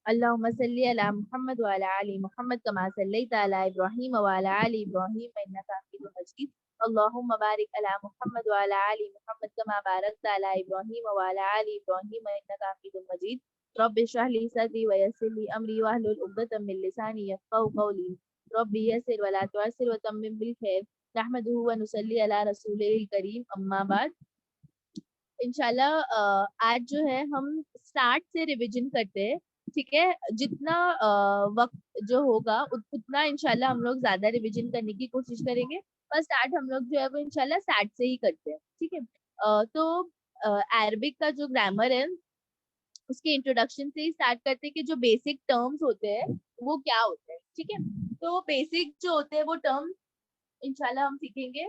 اللهم صل على محمد وعلى آل محمد كما صليت على إبراهيم وعلى آل إبراهيم إنك حميد مجيد اللهم بارك على محمد وعلى آل محمد كما باركت على إبراهيم وعلى آل إبراهيم إنك حميد مجيد رب اشرح لي صدري ويسر لي أمري واحلل عقدة من لساني يفقهوا قولي رب يسر ولا تعسر وتمم بالخير نحمده ونصلي على رسوله الكريم أما بعد انشاءاللہ آج جو ہے ہم اسٹارٹ سے ریویژن کرتے ہیں. ٹھیک ہے, جتنا وقت جو ہوگا اتنا انشاءاللہ ہم لوگ زیادہ ریویژن کرنے کی کوشش کریں گے. پر اسٹارٹ ہم لوگ جو ہے وہ انشاءاللہ اسٹارٹ سے ہی کرتے ہیں. ٹھیک ہے, تو عربک کا جو گرامر ہے اس کے انٹروڈکشن سے ہی اسٹارٹ کرتے ہیں کہ جو بیسک ٹرمز ہوتے ہیں وہ کیا ہوتے ہیں. ٹھیک ہے, تو بیسک جو ہوتے ہیں وہ ٹرم انشاءاللہ ہم سیکھیں گے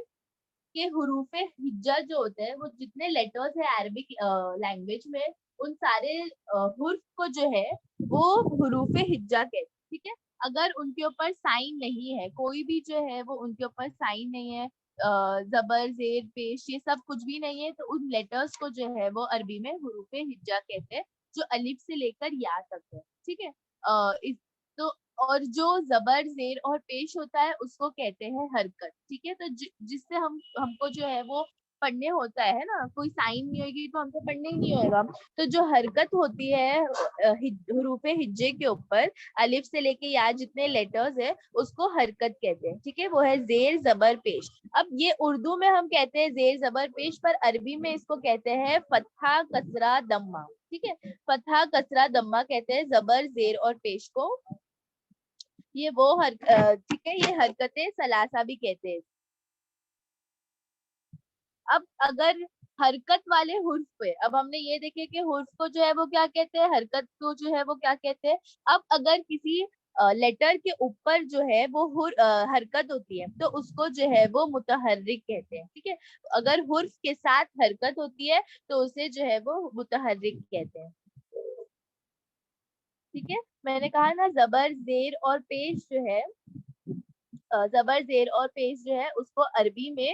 کہ حروف ہجا جو ہوتے ہیں وہ جتنے لیٹرز ہیں عربک لینگویج میں ان سارے حرف کو جو ہے وہ حروف ہجا کہتے ہیں. ٹھیک ہے, اگر ان کے اوپر سائن نہیں ہے, کوئی بھی جو ہے وہ ان کے اوپر سائن نہیں ہے, زبر زیر پیش یہ سب کچھ بھی نہیں ہے, تو ان لیٹرز کو جو ہے وہ عربی میں حروف ہجا کہتے ہیں جو الف سے لے کر یا تک ہے. ٹھیک ہے, تو اور جو زبر زیر اور پیش ہوتا ہے اس کو کہتے ہیں حرکت. ٹھیک ہے, تو جس سے ہم کو جو ہے وہ پڑھنے ہوتا ہے نا, کوئی سائن نہیں ہوگی تو ہم کو پڑھنے ہی نہیں ہوگا. تو جو حرکت ہوتی ہے حروف ہجے کے اوپر الف سے لے کے یا جتنے لیٹرز ہیں اس کو حرکت کہتے ہیں. ٹھیک ہے, وہ ہے زیر زبر پیش. اب یہ اردو میں ہم کہتے ہیں زیر زبر پیش, پر عربی میں اس کو کہتے ہیں فتحہ کسرہ دمہ. ٹھیک ہے, فتحہ کسرہ دمہ کہتے ہیں زبر زیر اور پیش کو. یہ وہ ٹھیک ہے, یہ حرکتیں ثلاثہ بھی کہتے ہیں. اب اگر حرکت والے حرف پہ, اب ہم نے یہ دیکھے کہ حرف کو جو ہے وہ کیا کہتے ہیں, حرکت کو جو ہے وہ کیا کہتے ہیں. اب اگر کسی لیٹر کے اوپر جو ہے وہ حرکت ہوتی ہے تو اس کو جو ہے وہ متحرک کہتے ہیں. ٹھیک ہے, اگر حرف کے ساتھ حرکت ہوتی ہے تو اسے جو ہے وہ متحرک کہتے ہیں. ٹھیک ہے, میں نے کہا نا زبر زیر اور پیش جو ہے, زبر زیر اور پیش جو ہے اس کو عربی میں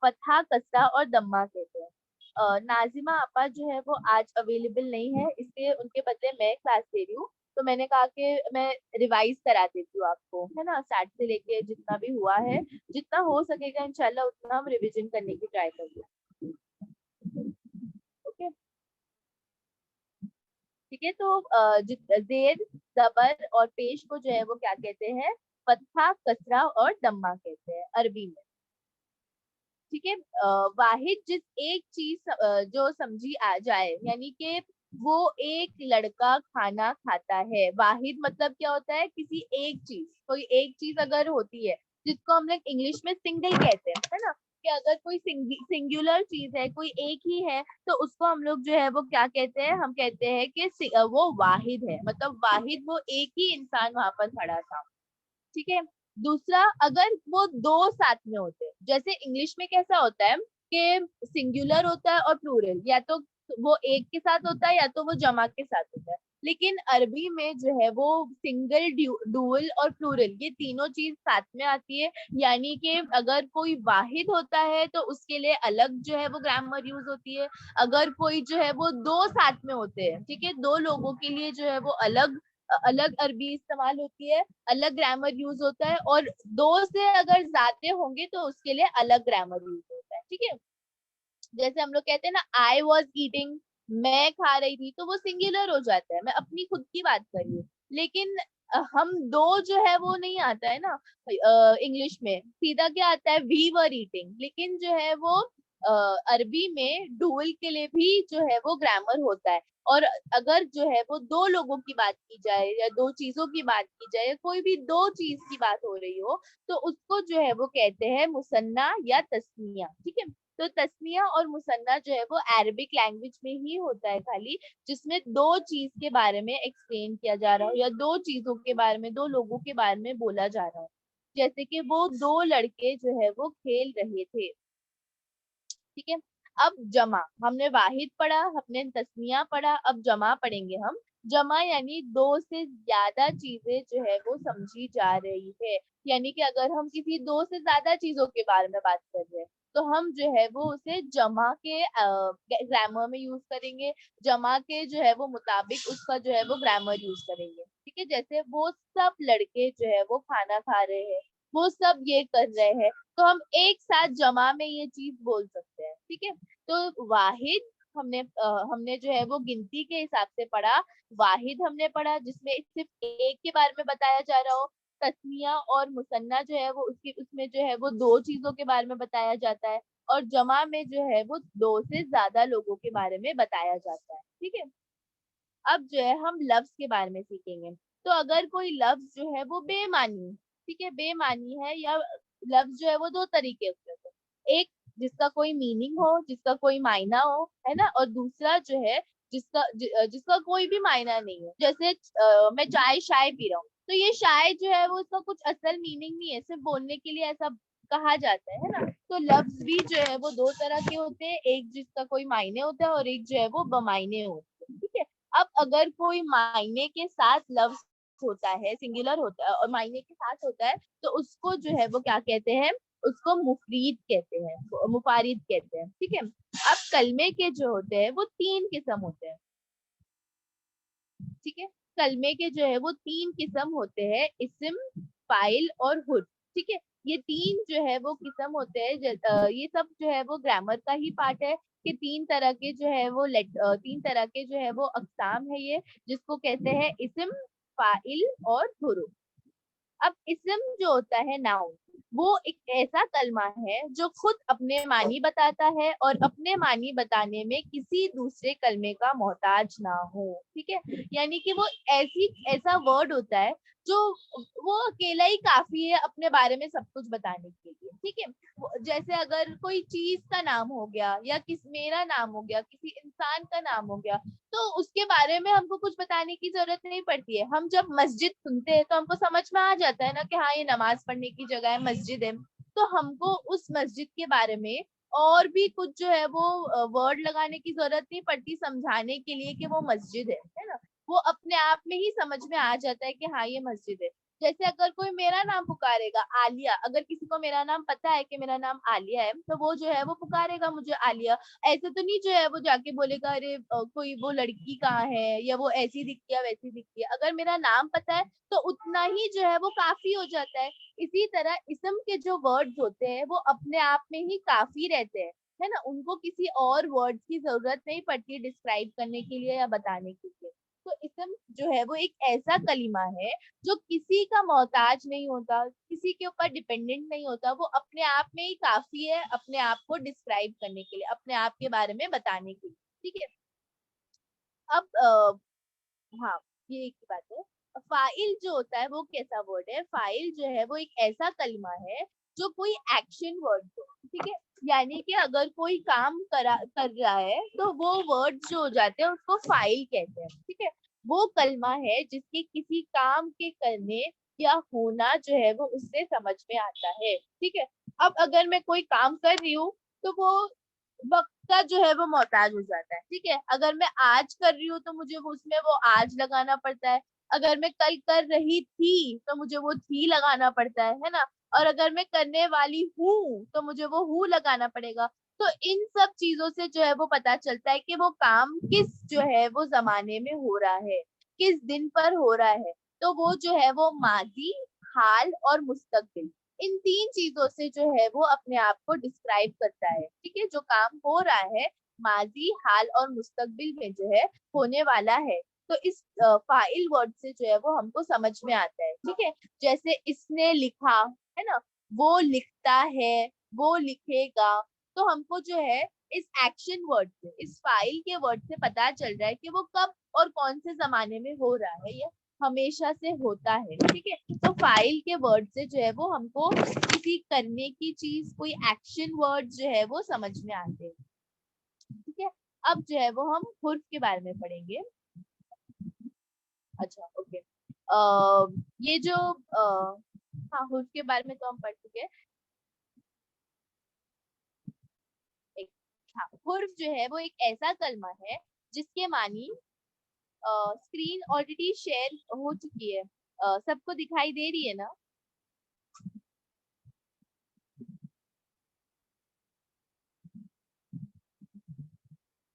فتحہ کسرہ اور دمہ کہتے ہیں. ناظمہ آپا جو ہے وہ آج اویلیبل نہیں ہے, اس لیے ان کے بدلے میں کلاس دے رہی ہوں. تو میں نے کہا کہ میں ریوائز کرا دیتی ہوں آپ کو, ہے نا, اسٹارٹ سے لے کے جتنا بھی ہوا ہے جتنا ہو سکے گا انشاءاللہ اتنا ہم ریویژن کرنے کی ٹرائی کریں گے. اوکے, ٹھیک ہے, تو زیر زبر اور پیش کو جو ہے وہ کیا کہتے ہیں, فتحہ کسرہ اور دمہ کہتے ہیں عربی میں. ٹھیک ہے, واحد جس ایک چیز جو سمجھی آ جائے, یعنی کہ وہ ایک لڑکا کھانا کھاتا ہے. واحد مطلب کیا ہوتا ہے, کسی ایک چیز, کوئی ایک چیز اگر ہوتی ہے جس کو ہم لوگ انگلش میں سنگل کہتے ہیں, ہے نا, کہ اگر کوئی سنگولر چیز ہے, کوئی ایک ہی ہے, تو اس کو ہم لوگ جو ہے وہ کیا کہتے ہیں, ہم کہتے ہیں کہ وہ واحد ہے, مطلب واحد وہ ایک ہی انسان وہاں پر کھڑا تھا. ٹھیک ہے, دوسرا اگر وہ دو ساتھ میں ہوتے, جیسے انگلش میں کیسا ہوتا ہے کہ سنگولر ہوتا ہے اور پلورل, یا تو وہ ایک کے ساتھ ہوتا ہے یا تو وہ جمع کے ساتھ ہوتا ہے. لیکن عربی میں جو ہے وہ سنگل, ڈوئل اور پلورل یہ تینوں چیز ساتھ میں آتی ہے. یعنی کہ اگر کوئی واحد ہوتا ہے تو اس کے لیے الگ جو ہے وہ گرامر یوز ہوتی ہے. اگر کوئی جو ہے وہ دو ساتھ میں ہوتے ہیں, ٹھیک ہے, دو لوگوں کے لیے جو ہے وہ الگ عربی استعمال ہوتی ہے, الگ گرامر یوز ہوتا ہے. اور دو سے اگر زیادہ ہوں گے تو اس کے لیے الگ گرامر یوز ہوتا ہے. ٹھیک ہے, جیسے ہم لوگ کہتے ہیں نا آئی واز ایٹنگ, میں کھا رہی تھی, تو وہ سنگولر ہو جاتا ہے, میں اپنی خود کی بات کر رہی ہوں. لیکن ہم دو جو ہے وہ نہیں آتا ہے نا انگلش میں, سیدھا کیا آتا ہے, وی ور ایٹنگ. لیکن جو ہے وہ عربی میں ڈوئل کے لیے بھی جو ہے وہ گرامر ہوتا ہے. اور اگر جو ہے وہ دو لوگوں کی بات کی جائے یا دو چیزوں کی بات کی جائے, کوئی بھی دو چیز کی بات ہو رہی ہو, تو اس کو جو ہے وہ کہتے ہیں مثنیٰ یا تثنیہ. ٹھیک ہے, تو تثنیہ اور مثنیٰ جو ہے وہ عربک لینگویج میں ہی ہوتا ہے خالی, جس میں دو چیز کے بارے میں ایکسپلین کیا جا رہا ہو یا دو چیزوں کے بارے میں, دو لوگوں کے بارے میں بولا جا رہا ہو. جیسے کہ وہ دو لڑکے جو ہے وہ کھیل رہے تھے. ٹھیک ہے, اب جمع, ہم نے واحد پڑھا, ہم نے تسنیہ پڑھا, اب جمع پڑھیں گے ہم. जमा यानी दो से ज्यादा चीजें जो है वो समझी जा रही है, यानी कि अगर हम किसी दो से ज्यादा चीजों के बारे में बात कर रहे हैं तो हम जो है वो उसे जमा के ग्रामर में यूज करेंगे, जमा के जो है वो मुताबिक उसका जो है वो ग्रामर यूज करेंगे। ठीक है, जैसे वो सब लड़के जो है वो खाना खा रहे हैं, वो सब ये कर रहे हैं, तो हम एक साथ जमा में ये चीज बोल सकते हैं। ठीक है, तो वाहिद हमने जो है वो गिनती के हिसाब से पढ़ा, वाहिद हमने पढ़ा जिसमें सिर्फ एक के बारे में बताया जा रहा हो, तस्निया और मुसन्ना जो है वो उसकी उसमें जो है वो दो चीजों के बारे में बताया जाता है, और जमा में जो है वो दो से ज्यादा लोगों के बारे में बताया जाता है। ठीक है, अब जो है हम लफ्ज के बारे में सीखेंगे। तो अगर कोई लफ्ज जो है वो बेमानी, ठीक है, बेमानी है, या लफ्ज जो है वो दो तरीके से होते हैं, एक जिसका कोई मीनिंग हो, जिसका कोई मायना हो, है ना, और दूसरा जो है जिसका कोई भी मायना नहीं है। जैसे मैं चाय शाय पी रहा हूँ, तो ये शाय जो है वो उसका कुछ असल मीनिंग नहीं है, सिर्फ बोलने के लिए ऐसा कहा जाता है ना। तो लफ्ज भी जो है वो दो तरह के होते हैं, एक जिसका कोई मायने होता है और एक जो है वो बमायने होते हैं। ठीक है, अब अगर कोई मायने के साथ लफ्ज होता है, सिंगुलर होता है और मायने के साथ होता है, तो उसको जो है वो क्या कहते हैं, उसको मुफरीद कहते हैं, मुफारिद कहते हैं। ठीक है, अब कलमे के जो होते हैं वो तीन किस्म होते हैं। ठीक है, कलमे के जो है वो तीन किस्म होते हैं, इस्म, फाइल और हुर्फ। ठीक है, ये तीन जो है वो किस्म होते हैं, ये सब जो है वो ग्रामर का ही पार्ट है कि तीन तरह के जो है वो तीन तरह के जो है वो अकसाम है ये, जिसको कहते हैं इस्म, फाइल और हुर्फ। अब इसम जो होता है नाउन, वो एक ऐसा कलमा है जो खुद अपने मानी बताता है और अपने मानी बताने में किसी दूसरे कलमे का मोहताज ना हो। ठीक है, यानी कि वो ऐसा वर्ड होता है जो वो अकेला ही काफी है अपने बारे में सब कुछ बताने के लिए। ठीक है, जैसे अगर कोई चीज का नाम हो गया या मेरा नाम हो गया, किसी इंसान का नाम हो गया, तो उसके बारे में हमको कुछ बताने की जरूरत नहीं पड़ती है। हम जब मस्जिद सुनते हैं तो हमको समझ में आ जाता है ना कि हाँ ये नमाज पढ़ने की जगह है, मस्जिद है। तो हमको उस मस्जिद के बारे में और भी कुछ जो है वो वर्ड लगाने की जरूरत नहीं पड़ती समझाने के लिए कि वो मस्जिद है ना। वो अपने आप में ही समझ में आ जाता है कि हाँ ये मस्जिद है। जैसे अगर कोई मेरा नाम पुकारेगा आलिया, अगर किसी को मेरा नाम पता है कि मेरा नाम आलिया है, तो वो जो है वो पुकारेगा मुझे आलिया। ऐसे तो नहीं जो है वो जाके बोलेगा अरे कोई वो लड़की कहाँ है, या वो ऐसी दिखती है वैसी दिखती है। अगर मेरा नाम पता है तो उतना ही जो है वो काफी हो जाता है। इसी तरह इसम के जो वर्ड्स होते हैं वो अपने आप में ही काफी रहते हैं, है ना, उनको किसी और वर्ड्स की जरूरत नहीं पड़ती डिस्क्राइब करने के लिए या बताने के लिए। तो इसम जो है वो एक ऐसा कलीमा है जो किसी का मोहताज नहीं होता, किसी के ऊपर डिपेंडेंट नहीं होता, वो अपने आप में ही काफी है अपने आप को डिस्क्राइब करने के लिए, अपने आप के बारे में बताने के लिए। ठीक है, अब हाँ, ये एक बात है। फाइल जो होता है वो कैसा वर्ड है, फाइल जो है वो एक ऐसा कलमा है जो कोई एक्शन वर्ड हो। ठीक है, यानी कि अगर कोई काम कर रहा है तो वो वर्ड जो हो जाते हैं उसको फाइल कहते हैं। ठीक है, वो कलमा है जिसके किसी काम के करने या होना जो है वो उससे समझ में आता है। ठीक है, अब अगर मैं कोई काम कर रही हूँ तो वो वक्त का जो है वो मोहताज हो जाता है। ठीक है, अगर मैं आज कर रही हूँ तो मुझे वो उसमें वो आज लगाना पड़ता है, अगर मैं कल कर रही थी तो मुझे वो थी लगाना पड़ता है ना, और अगर मैं करने वाली हूँ तो मुझे वो हूँ लगाना पड़ेगा। तो इन सब चीजों से जो है वो पता चलता है कि वो काम किस जो है वो जमाने में हो रहा है, किस दिन पर हो रहा है। तो वो जो है वो माजी, हाल और मुस्तकबिल, इन तीन चीजों से जो है वो अपने आप को डिस्क्राइब करता है। ठीक है, जो काम हो रहा है माजी, हाल और मुस्तकबिल में जो है होने वाला है। तो इस फाइल वर्ड से जो है वो हमको समझ में आता है। ठीक है, जैसे इसने लिखा, है ना, वो लिखता है, वो लिखेगा। तो हमको जो है इस एक्शन वर्ड से, इस फाइल के वर्ड से पता चल रहा है कि वो कब और कौन से जमाने में हो रहा है, ये हमेशा से होता है। ठीक है, तो फाइल के वर्ड से जो है वो हमको किसी करने की चीज, कोई एक्शन वर्ड जो है वो समझ में आते हैं। ठीक है, अब जो है वो हम हुर्फ के बारे में पढ़ेंगे। अच्छा, ओके। ये जो हाँ, हुर्फ के बारे में तो हम पढ़ चुके हैं। एक, हाँ, हुर्फ जो है वो एक ऐसा कलमा है जिसके मानी स्क्रीन ऑलरेडी शेयर हो चुकी है, सबको दिखाई दे रही है ना?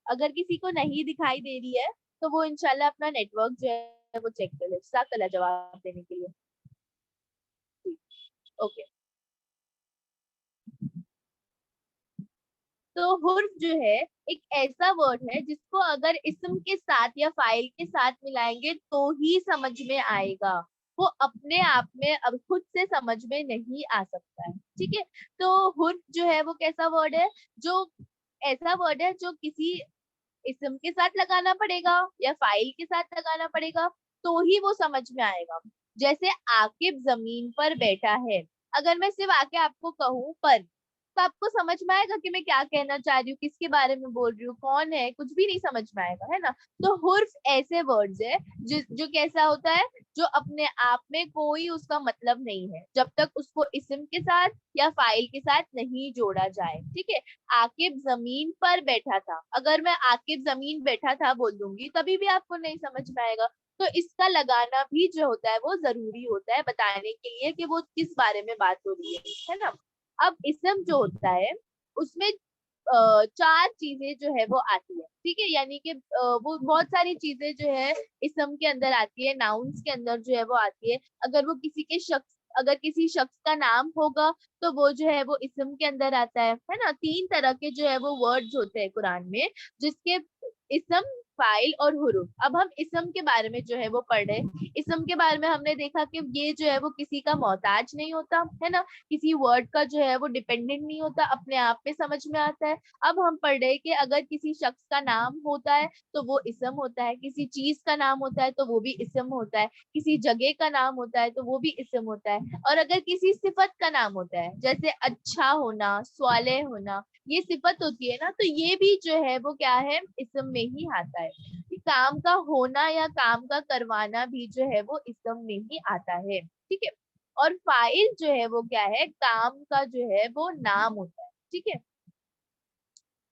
अगर किसी को नहीं दिखाई दे रही है तो वो इंशाल्लाह अपना नेटवर्क जो है वो चेक कर ले। जज़ाकल्लाह जवाब देने के लिए। ओके, तो हुर्फ जो है एक ऐसा वर्ड है जिसको अगर इस्म के साथ या फाइल के साथ मिलाएंगे तो ही समझ में आएगा, वो अपने आप में अब खुद से समझ में नहीं आ सकता है। ठीक है, तो हुर्फ जो है वो कैसा वर्ड है, जो ऐसा वर्ड है जो किसी इस्म के साथ लगाना पड़ेगा या फाइल के साथ लगाना पड़ेगा तो ही वो समझ में आएगा। जैसे आकिब जमीन पर बैठा है, अगर मैं सिर्फ आके आपको कहूँ पर, तो आपको समझ में आएगा कि मैं क्या कहना चाह रही हूँ, किसके बारे में बोल रही हूँ, कौन है, कुछ भी नहीं समझ में आएगा, है ना? तो हुर्फ ऐसे वर्ड्स है जो कैसा होता है, जो अपने आप में कोई उसका मतलब नहीं है जब तक उसको इस्म के साथ या फाइल के साथ नहीं जोड़ा जाए। ठीक है, आकिब जमीन पर बैठा था, अगर मैं आकिब जमीन बैठा था बोल दूंगी तभी भी आपको नहीं समझ में आएगा। तो इसका लगाना भी जो होता है वो जरूरी होता है बताने के लिए कि वो किस बारे में बात हो रही है ना? अब इसम जो होता है उसमें चार चीजें जो है वो आती है। ठीक है, यानी कि वो बहुत सारी चीजें जो है इसम के अंदर आती है, नाउन्स के अंदर जो है वो आती है। अगर वो किसी के शख्स, अगर किसी शख्स का नाम होगा तो वो जो है वो इसम के अंदर आता है ना? तीन तरह के जो है वो वर्ड्स होते हैं कुरान में, जिसके इसम, फाइल और हुरूफ। अब हम इसम के बारे में जो है वो पढ़ रहे। इसम के बारे में हमने देखा कि ये जो है वो किसी का मोहताज नहीं होता, है ना? किसी वर्ड का जो है वो डिपेंडेंट नहीं होता, अपने आप में समझ में आता है। अब हम पढ़ रहे कि अगर किसी शख्स का नाम होता है तो वो इसम होता है, किसी चीज का नाम होता है तो वो भी इसम होता है, किसी जगह का नाम होता है तो वो भी इसम होता है, और अगर किसी सिफत का नाम होता है जैसे अच्छा होना, स्वाले होना, ये सिफत होती है ना, तो ये भी जो है वो क्या है, इसम में ही आता है। काम का होना या काम का करवाना भी जो है वो इसम में ही आता है। ठीक है, और फाइल जो है वो क्या है, काम का जो है वो नाम होता है। ठीक है,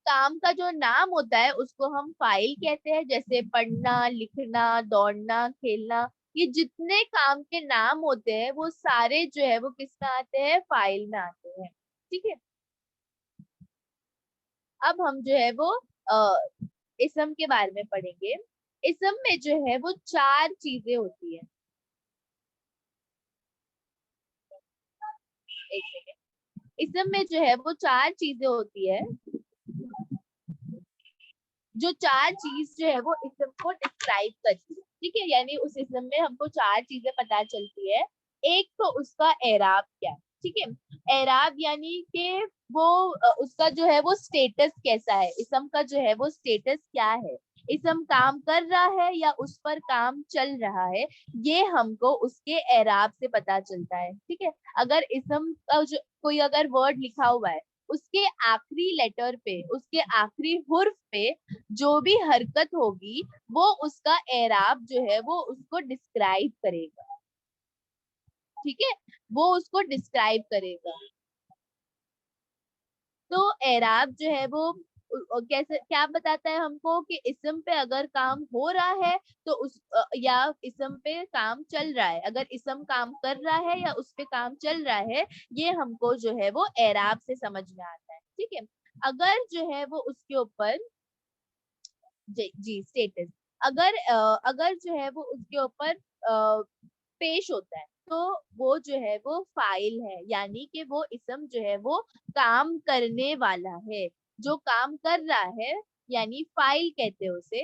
काम का जो नाम होता है उसको हम फाइल कहते हैं, जैसे पढ़ना, लिखना, दौड़ना, खेलना, ये जितने काम के नाम होते हैं वो सारे जो है वो किस में आते हैं, फाइल में आते हैं। ठीक है, अब हम जो है वो इसम के बारे में पढ़ेंगे। इसम में जो है वो चार चीजें होती है। एक सेकेंड, इसम में जो है वो चार चीजें होती है, जो चार चीज जो है वो इसम को डिस्क्राइब करती है। ठीक है, यानी उस इसम में हमको चार चीजें पता चलती है। एक तो उसका एराब क्या है। ठीक है, एराब यानी कि वो उसका जो है वो स्टेटस कैसा है, इसम का जो है वो स्टेटस क्या है, इसम काम कर रहा है या उस पर काम चल रहा है, ये हमको उसके एराब से पता चलता है। ठीक है, अगर इसम का जो कोई अगर वर्ड लिखा हुआ है, उसके आखिरी लेटर पे, उसके आखिरी हुर्फ पे जो भी हरकत होगी वो उसका एराब जो है वो उसको डिस्क्राइब करेगा। ठीक है, वो उसको डिस्क्राइब करेगा। तो एराब जो है वो कैसे क्या बताता है हमको कि इसम पे अगर काम हो रहा है तो उस या इसम पे काम चल रहा है, अगर इसम काम कर रहा है या उस पे काम चल रहा है, ये हमको जो है वो एराब से समझ में आता है। ठीक है, अगर जो है वो उसके ऊपर जी स्टेटस, अगर जो है वो उसके ऊपर पेश होता है तो वो जो है वो फाइल है, यानी कि वो इसम जो है वो काम करने वाला है, जो काम कर रहा है, यानी फाइल कहते हैं उसे।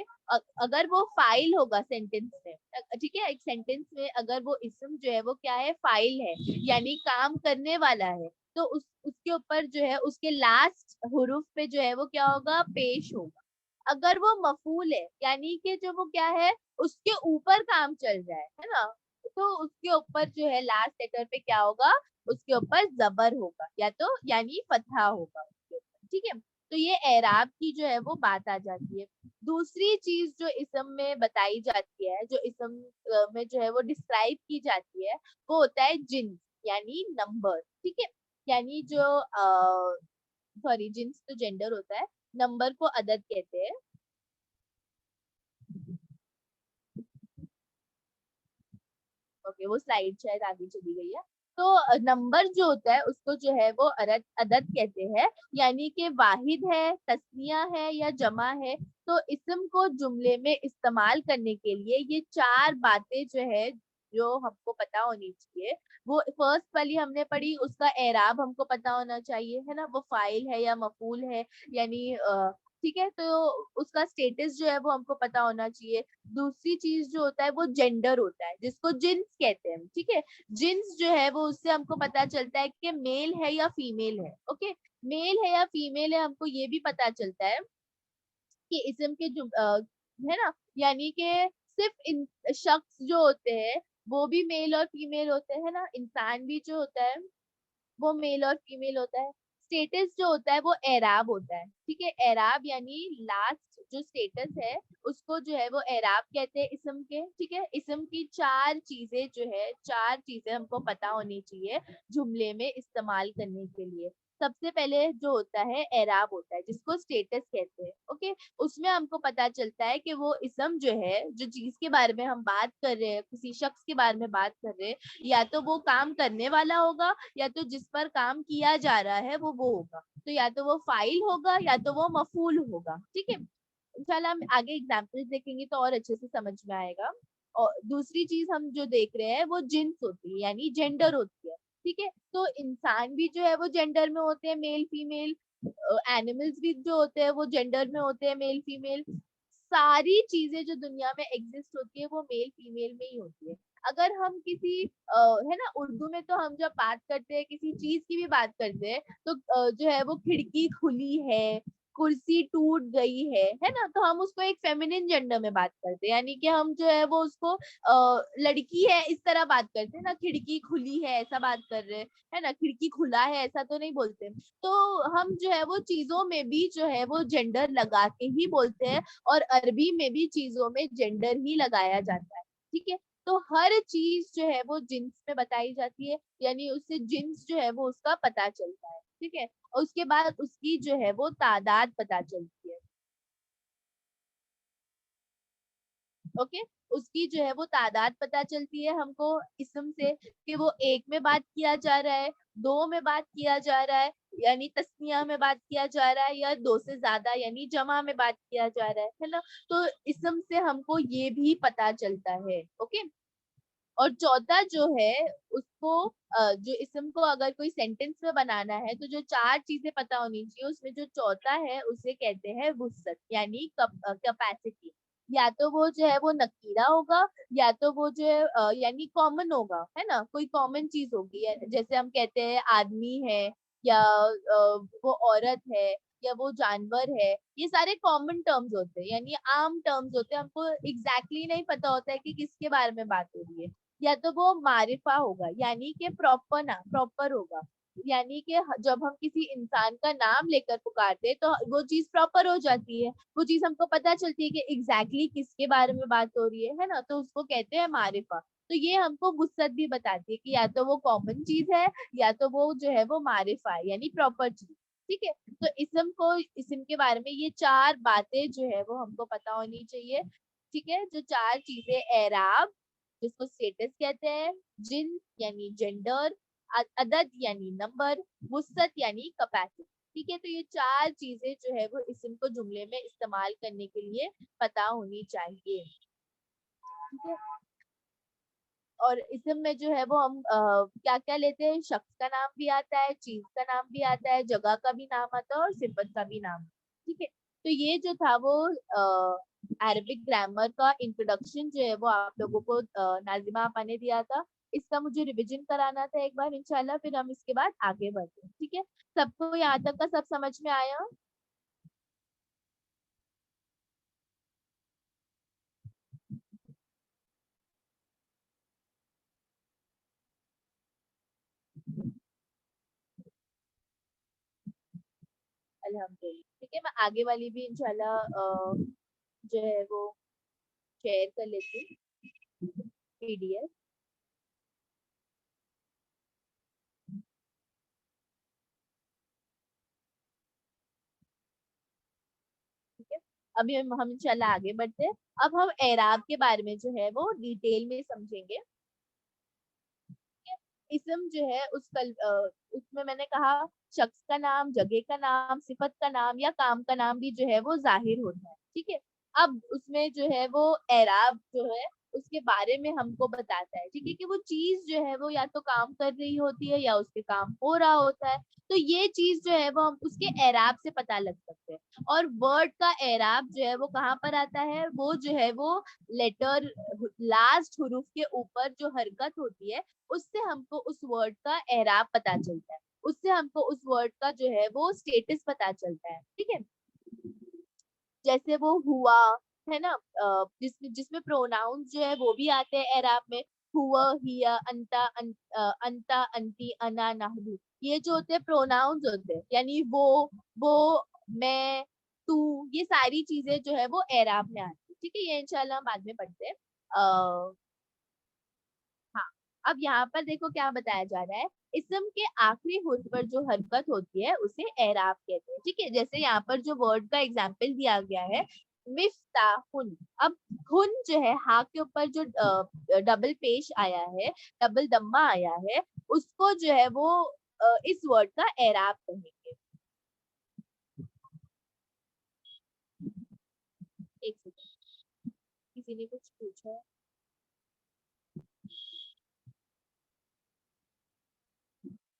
अगर वो फाइल होगा सेंटेंस में, ठीक है, एक सेंटेंस में अगर वो इसम जो है वो क्या है, फाइल है, यानी काम करने वाला है, तो उसके ऊपर जो है उसके लास्ट हुरूफ पे जो है वो क्या होगा, पेश होगा। अगर वो मफूल है, यानी कि जो वो क्या है, उसके ऊपर काम चल रहा है ना, तो उसके ऊपर जो है लास्ट लेटर पे क्या होगा, उसके ऊपर जबर होगा या तो यानी फतहा होगा उसके ऊपर। ठीक है, तो ये एराब की जो है वो बात आ जाती है। दूसरी चीज जो इसम में बताई जाती है, जो इसम में जो है वो डिस्क्राइब की जाती है, वो होता है जिन्स, यानी नंबर। ठीक है, यानी जो सॉरी, जिन्स तो जेंडर होता है, नंबर को अदद कहते हैं। ओके, वो स्लाइड शायद आगे चली गई है। तो नंबर जो होता है उसको जो है वो अदद कहते हैं, यानी कि वाहिद है, तस्निया है या जमा है। तो इसम को जुमले में इस्तेमाल करने के लिए ये चार बातें जो है जो हमको पता होनी चाहिए। वो फर्स्ट वाली हमने पढ़ी, उसका एराब हमको पता होना चाहिए, है ना, वो फाइल है या मफूल है, यानी ठीक है। तो उसका स्टेटस जो है वो हमको पता होना चाहिए। दूसरी चीज जो होता है वो जेंडर होता है, जिसको जिन्स कहते हैं, ठीक है। जिन्स जो है वो उससे हमको पता चलता है कि मेल है या फीमेल है। ओके, मेल है या फीमेल है, हमको ये भी पता चलता है कि इसम के जो है ना, यानी कि सिर्फ इन शख्स जो होते हैं वो भी मेल और फीमेल होते हैं ना, इंसान भी जो होता है वो मेल और फीमेल होता है। स्टेटस जो होता है वो एराब होता है, ठीक है। एराब यानी लास्ट जो स्टेटस है उसको जो है वो एराब कहते हैं इसम के, ठीक है। इसम की चार चीजें जो है, चार चीजें हमको पता होनी चाहिए जुमले में इस्तेमाल करने के लिए। सबसे पहले जो होता है एराब होता है, जिसको स्टेटस कहते हैं। ओके, उसमें हमको पता चलता है कि वो इसम जो है, जो चीज के बारे में हम बात कर रहे हैं, किसी शख्स के बारे में बात कर रहे हैं, या तो वो काम करने वाला होगा, या तो जिस पर काम किया जा रहा है वो होगा। तो या तो वो फाइल होगा या तो वो मफूल होगा, ठीक है। इंशाल्लाह हम आगे एग्जाम्पल्स देखेंगे तो और अच्छे से समझ में आएगा। और दूसरी चीज हम जो देख रहे हैं वो जिन्स होती है, यानी जेंडर होती है, ठीक है। तो इंसान भी जो है वो जेंडर में होते हैं, मेल फीमेल। एनिमल्स भी जो होते हैं वो जेंडर में होते हैं, मेल फीमेल। सारी चीजें जो दुनिया में एग्जिस्ट होती है वो मेल फीमेल में ही होती है। अगर हम किसी है ना, उर्दू में तो हम जब बात करते हैं किसी चीज की भी बात करते हैं तो जो है वो खिड़की खुली है, कुर्सी टूट गई है ना, तो हम उसको एक फेमिनिन जेंडर में बात करते हैं, यानी कि हम जो है वो उसको लड़की है इस तरह बात करते हैं ना, खिड़की खुली है ऐसा बात कर रहे हैं, है ना, खिड़की खुला है ऐसा तो नहीं बोलते। तो हम जो है वो चीजों में भी जो है वो जेंडर लगा के ही बोलते हैं, और अरबी में भी चीजों में जेंडर ही लगाया जाता है, ठीक है। तो हर चीज जो है वो जिन्स में बताई जाती है, यानी उससे जिन्स जो है वो उसका पता चलता है, ठीक है। और उसके बाद उसकी जो है वो तादाद पता चलती है। ओके, उसकी जो है वो तादाद पता चलती है हमको इसम से, कि वो एक में बात किया जा रहा है, दो में बात किया जा रहा है, यानी तस्निया में बात किया जा रहा है, या दो से ज्यादा यानी जमा में बात किया जा रहा है ना। तो इसम से हमको ये भी पता चलता है। ओके, और चौथा जो है उसको जो इसम को अगर कोई सेंटेंस में बनाना है तो जो चार चीजें पता होनी चाहिए, उसमें जो चौथा है उसे कहते हैं वुसअत, यानी कैपेसिटी। या तो वो जो है वो नकीरा होगा, या तो वो जो है यानी कॉमन होगा, है ना, कोई कॉमन चीज होगी, जैसे हम कहते हैं आदमी है, या वो औरत है, या वो जानवर है। ये सारे कॉमन टर्म्स होते हैं, यानी आम टर्म्स होते हैं, हमको एग्जैक्टली नहीं पता होता है कि किसके बारे में बात हो रही है। या तो वो मारिफा होगा, यानी कि प्रॉपर होगा, यानी कि जब हम किसी इंसान का नाम लेकर पुकारते हैं तो वो चीज प्रॉपर हो जाती है, वो चीज हमको पता चलती है कि एग्जैक्टली किसके बारे में बात हो रही है ना, तो उसको कहते हैं मारिफा। तो ये हमको वुसअत भी बताती है कि या तो वो कॉमन चीज है, या तो वो जो है वो मारिफा है, यानी प्रॉपर चीज, ठीक है। तो इसम के बारे में ये चार बातें जो है वो हमको पता होनी चाहिए, ठीक है। जो चार चीजें, एराब जिसको स्टेटस कहते हैं, जिन यानी जेंडर, अदद यानी नंबर, वुसअत यानी कैपेसिटी, ठीक है। तो ये चार चीजें जो है वो इसम को जुमले में इस्तेमाल करने के लिए पता होनी चाहिए, ठीक है। और इसम में जो है वो हम क्या क्या लेते हैं, शख्स का नाम भी आता है, चीज का नाम भी आता है, जगह का भी नाम आता है, और सिफत का भी नाम, ठीक है। तो ये जो था वो अरबिक ग्रामर का इंट्रोडक्शन जो है वो आप लोगों को नाजिमा आपा ने दिया था। इसका मुझे रिवीजन कराना था एक बार इंशाल्लाह, फिर हम इसके बाद आगे बढ़ते हैं, ठीक है। सबको यहाँ तक का सब समझ में आया? अल्हम्दुलिल्लाह, ठीक है। मैं आगे वाली भी इंशाल्लाह जो है वो शेयर कर लेती हूँ, पीडीएफ, ठीक है। अभी हम इंशाल्लाह आगे बढ़ते हैं। अब हम एराब के बारे में जो है वो डिटेल में समझेंगे। इसम जो है उसमें मैंने कहा शख्स का नाम, जगह का नाम, सिफत का नाम या काम का नाम भी जो है वो जाहिर होता है, ठीक है। अब उसमें जो है वो एराब जो है उसके बारे में हमको बताता है, ठीक है, कि वो चीज जो है वो या तो काम कर रही होती है या उसके काम हो रहा होता है। तो ये चीज जो है वो हम उसके एराब से पता लग सकते हैं। और वर्ड का एराब जो है वो कहाँ पर आता है, वो जो है वो लेटर लास्ट हुरूफ के ऊपर जो हरकत होती है उससे हमको उस वर्ड का एराब पता चलता है, उससे हमको उस वर्ड का जो है वो स्टेटस पता चलता है, ठीक है। जैसे वो हुआ है ना, जिसमें जिसमें प्रोनाउंस जो है वो भी आते हैं एराब में, हुआ, हिया, अंता, अंती, अना, नहनु। ये जो होते हैं प्रोनाउंस होते हैं, यानी वो मैं, तू, ये सारी चीजें जो है वो एराब में आती है, ठीक है। ये इंशाल्लाह हम बाद में पढ़ते हैं। हाँ, अब यहाँ पर देखो क्या बताया जा रहा है, इसम के आखिरी हुर्फ पर जो हरकत होती है उसे एराब कहते हैं, ठीक है। जैसे यहाँ पर जो वर्ड का एग्जाम्पल दिया गया है, मिफ्ताहुन। अब हुन जो है हा के ऊपर जो डबल पेश आया है, डबल दम्मा आया है, उसको जो है वो इस वर्ड का एराब कहेंगे। एक सेकंड, किसी ने कुछ पूछा है?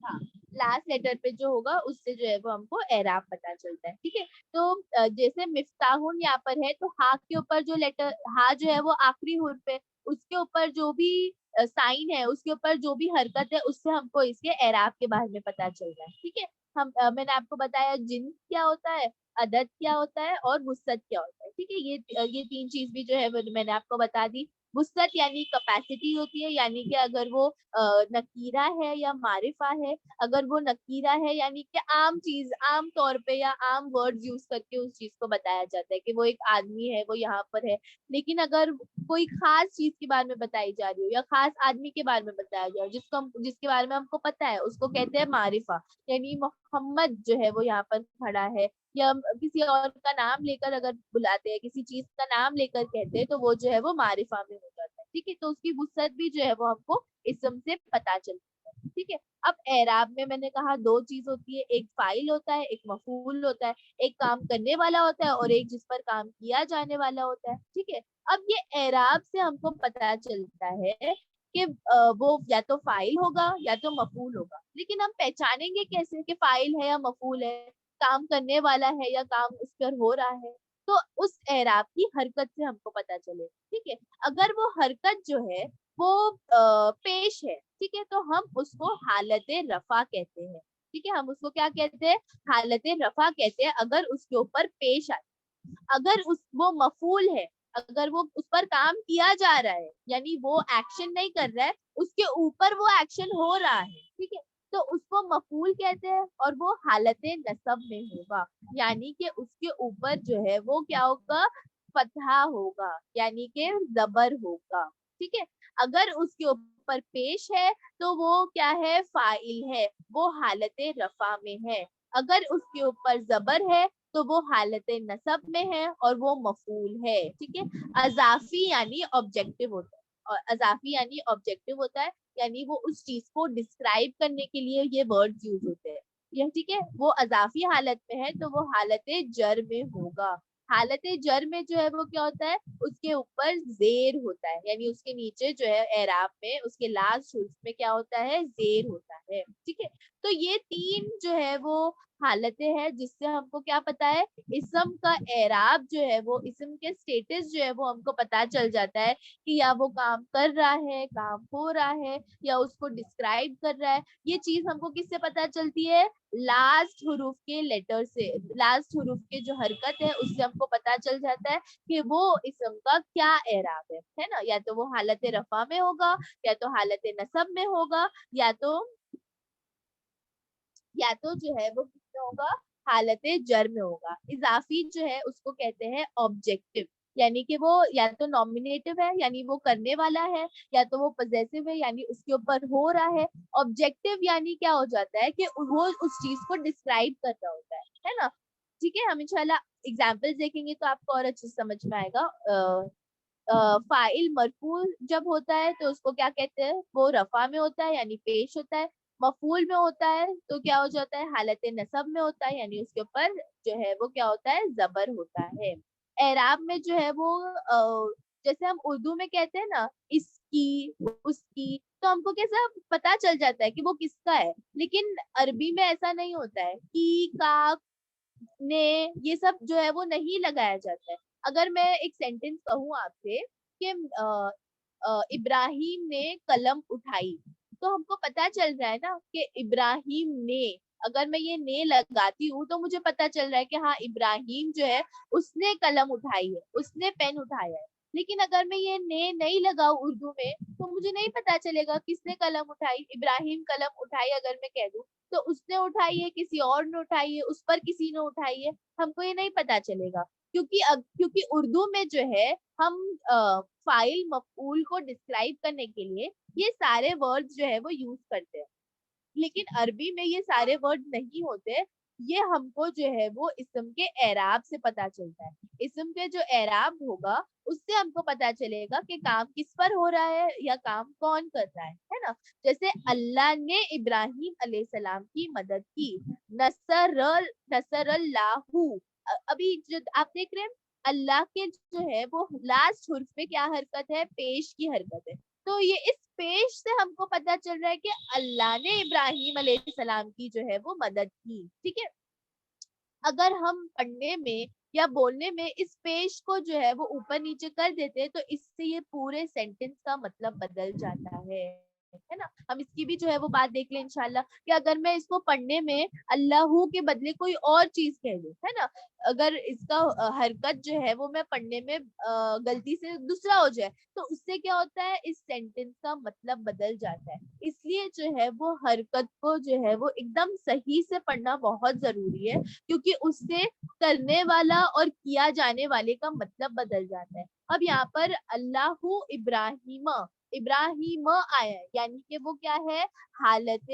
हाँ, लास्ट लेटर पे जो होगा उससे जो है वो हमको एराब पता चलता है, ठीक है। तो जैसे मिफ्ताहुन यहाँ पर है, तो हा के ऊपर जो लेटर, हा जो है वो आखिरी हुर्फ है, उसके ऊपर जो भी साइन है, उसके ऊपर जो भी हरकत है, उससे हमको इसके एराब के बारे में पता चल रहा है, ठीक है। मैंने आपको बताया जिन्स क्या होता है, अदद क्या होता है और वुसअत क्या होता है, ठीक है। ये तीन चीज भी जो है वो मैंने आपको बता दी। वुसअत यानी कैपेसिटी होती है, यानी कि अगर वो नकीरा है या मारिफा है। अगर वो नकीरा है यानी कि आम चीज, आम तौर पे या आम वर्ड्स यूज करके उस चीज को बताया जाता है कि वो एक आदमी है, वो यहाँ पर है। लेकिन अगर कोई खास चीज के बारे में बताई जा रही हो या खास आदमी के बारे में बताया जा रहा है जिसके बारे में हमको पता है, उसको कहते हैं मारिफा। यानी मोहम्मद जो है वो यहाँ पर खड़ा है, या किसी और का नाम लेकर अगर बुलाते हैं, किसी चीज का नाम लेकर कहते हैं, तो वो जो है वो मारिफा में हो जाता है, ठीक है। तो उसकी वुसअत भी जो है वो हमको इसम से पता चलती है, ठीक है। अब एराब में मैंने कहा दो चीज होती है, एक फाइल होता है, एक मफूल होता है। एक काम करने वाला होता है और एक जिस पर काम किया जाने वाला होता है, ठीक है। अब ये एराब से हमको पता चलता है कि वो या तो फाइल होगा या तो मफूल होगा। लेकिन हम पहचानेंगे कैसे कि फाइल है या मफूल है, काम करने वाला है या काम उस पर हो रहा है? तो उस एराब की हरकत से हमको पता चले, ठीक है। अगर वो हरकत जो है वो पेश है, ठीक है, तो हम उसको हालत रफा कहते हैं, ठीक है। हम उसको क्या कहते हैं? हालत रफा कहते हैं, अगर उसके ऊपर पेश आए। अगर वो मफूल है, अगर वो उस पर काम किया जा रहा है, यानी वो एक्शन नहीं कर रहा है, उसके ऊपर वो एक्शन हो रहा है, ठीक है, तो उसको मफूल कहते हैं और वो हालत नसब में होगा। यानी कि उसके ऊपर जो है वो क्या होगा? फतहा होगा, यानी कि जबर होगा, ठीक है। अगर उसके ऊपर पेश है तो वो क्या है? फाइल है, वो हालत रफा में है। अगर उसके ऊपर जबर है तो वो हालत नसब में है और वो मफूल है, ठीक है। अजाफी यानी ऑब्जेक्टिव होता है, और अजाफी यानी ऑब्जेक्टिव होता है, यानी वो उस चीज को डिस्क्राइब करने के लिए ये वर्ड्स यूज होते हैं, यह ठीक है। वो अजाफी हालत में है तो वो हालत जर में होगा। हालत जर में जो है वो क्या होता है? उसके ऊपर जेर होता है, यानी उसके नीचे जो है एराब में उसके लास्ट हुर्फ में क्या होता है? जेर होता है, ठीक है। तो ये तीन जो है वो हालतें हैं जिससे हमको क्या पता है? इसम का एराब जो है वो, इसम के स्टेटस जो है वो हमको पता चल जाता है कि या वो काम कर रहा है, काम हो रहा है, या उसको डिस्क्राइब कर रहा है। ये चीज हमको किससे पता चलती है? लास्ट हुरूफ के लेटर से, लास्ट हुरूफ के जो हरकत है उससे हमको पता चल जाता है कि वो इसम का क्या एराब है ना। या तो वो हालत रफा में होगा, या तो हालत नसब में होगा, या तो जो है वो किसमें होगा? हालत जर में होगा। इजाफी जो है उसको कहते हैं ऑब्जेक्टिव, यानी कि वो या तो नॉमिनेटिव है यानी वो करने वाला है, या तो वो पजेसिव है यानी उसके ऊपर हो रहा है। ऑब्जेक्टिव यानी क्या हो जाता है कि वो उस चीज को डिस्क्राइब कर रहा होता है ना। ठीक है, हम इंशाल्लाह एग्जाम्पल्स देखेंगे तो आपको और अच्छे से समझ में आएगा। फाइल मरफू जब होता है तो उसको क्या कहते हैं, वो रफा में होता है यानी पेश होता है। मफूल में होता है तो क्या हो जाता है, हालत नसब में होता है यानी उसके ऊपर जो है वो क्या होता है, जबर होता है। एराब में जो है वो जैसे हम उर्दू में कहते हैं ना, इसकी उसकी, तो हमको कैसा पता चल जाता है कि वो किसका है, लेकिन अरबी में ऐसा नहीं होता है। की, का, ने, ये सब जो है वो नहीं लगाया जाता है। अगर मैं एक सेंटेंस कहूँ आपसे कि इब्राहिम ने कलम उठाई, तो हमको पता चल रहा है ना कि इब्राहिम ने, अगर मैं ये ने लगाती हूँ तो मुझे पता चल रहा है कि हाँ इब्राहिम जो है उसने कलम उठाई है, उसने पेन उठाया है। लेकिन अगर मैं ये ने नहीं लगाऊ उर्दू में तो मुझे नहीं पता चलेगा किसने कलम उठाई। इब्राहिम कलम उठाई अगर मैं कह दूं तो उसने उठाई है, किसी और ने उठाई है, उस पर किसी ने उठाई है, हमको ये नहीं पता चलेगा। क्योंकि उर्दू में जो है हम फाइल मफूल को डिस्क्राइब करने के लिए ये सारे वर्ड्स जो है वो यूज करते हैं, लेकिन अरबी में ये सारे वर्ड नहीं होते। ये हमको जो है वो इस्म के एराब से पता चलता है। इस्म के जो एराब होगा उससे हमको पता चलेगा कि काम किस पर हो रहा है या काम कौन कर रहा है ना। जैसे अल्लाह ने इब्राहिम अलैहिस्सलाम की मदद की, नसरल्लाहु। अभी जो आप देख रहे हैं अल्लाह के जो है वो लास्ट हुर्फ पे क्या हरकत है, पेश की हरकत है। तो ये इस पेश से हमको पता चल रहा है कि अल्लाह ने इब्राहिम अलैहिस्सलाम की जो है वो मदद की। ठीक है, अगर हम पढ़ने में या बोलने में इस पेश को जो है वो ऊपर नीचे कर देते हैं तो इससे ये पूरे सेंटेंस का मतलब बदल जाता है ना। हम इसकी भी जो है वो बात देख लें इंशाल्लाह कि अगर मैं इसको पढ़ने में अल्लाहू के बदले कोई और चीज कह दूं, है ना, अगर इसका हरकत जो है वो मैं पढ़ने में गलती से दूसरा हो जाए तो उससे क्या होता है, इस सेंटेंस का मतलब बदल जाता है। इसलिए जो है वो हरकत को जो है वो एकदम सही से पढ़ना बहुत जरूरी है, क्योंकि उससे करने वाला और किया जाने वाले का मतलब बदल जाता है। अब यहाँ पर अल्लाहु इब्राहिम, इब्राहिम आया है यानी कि वो क्या है, हालत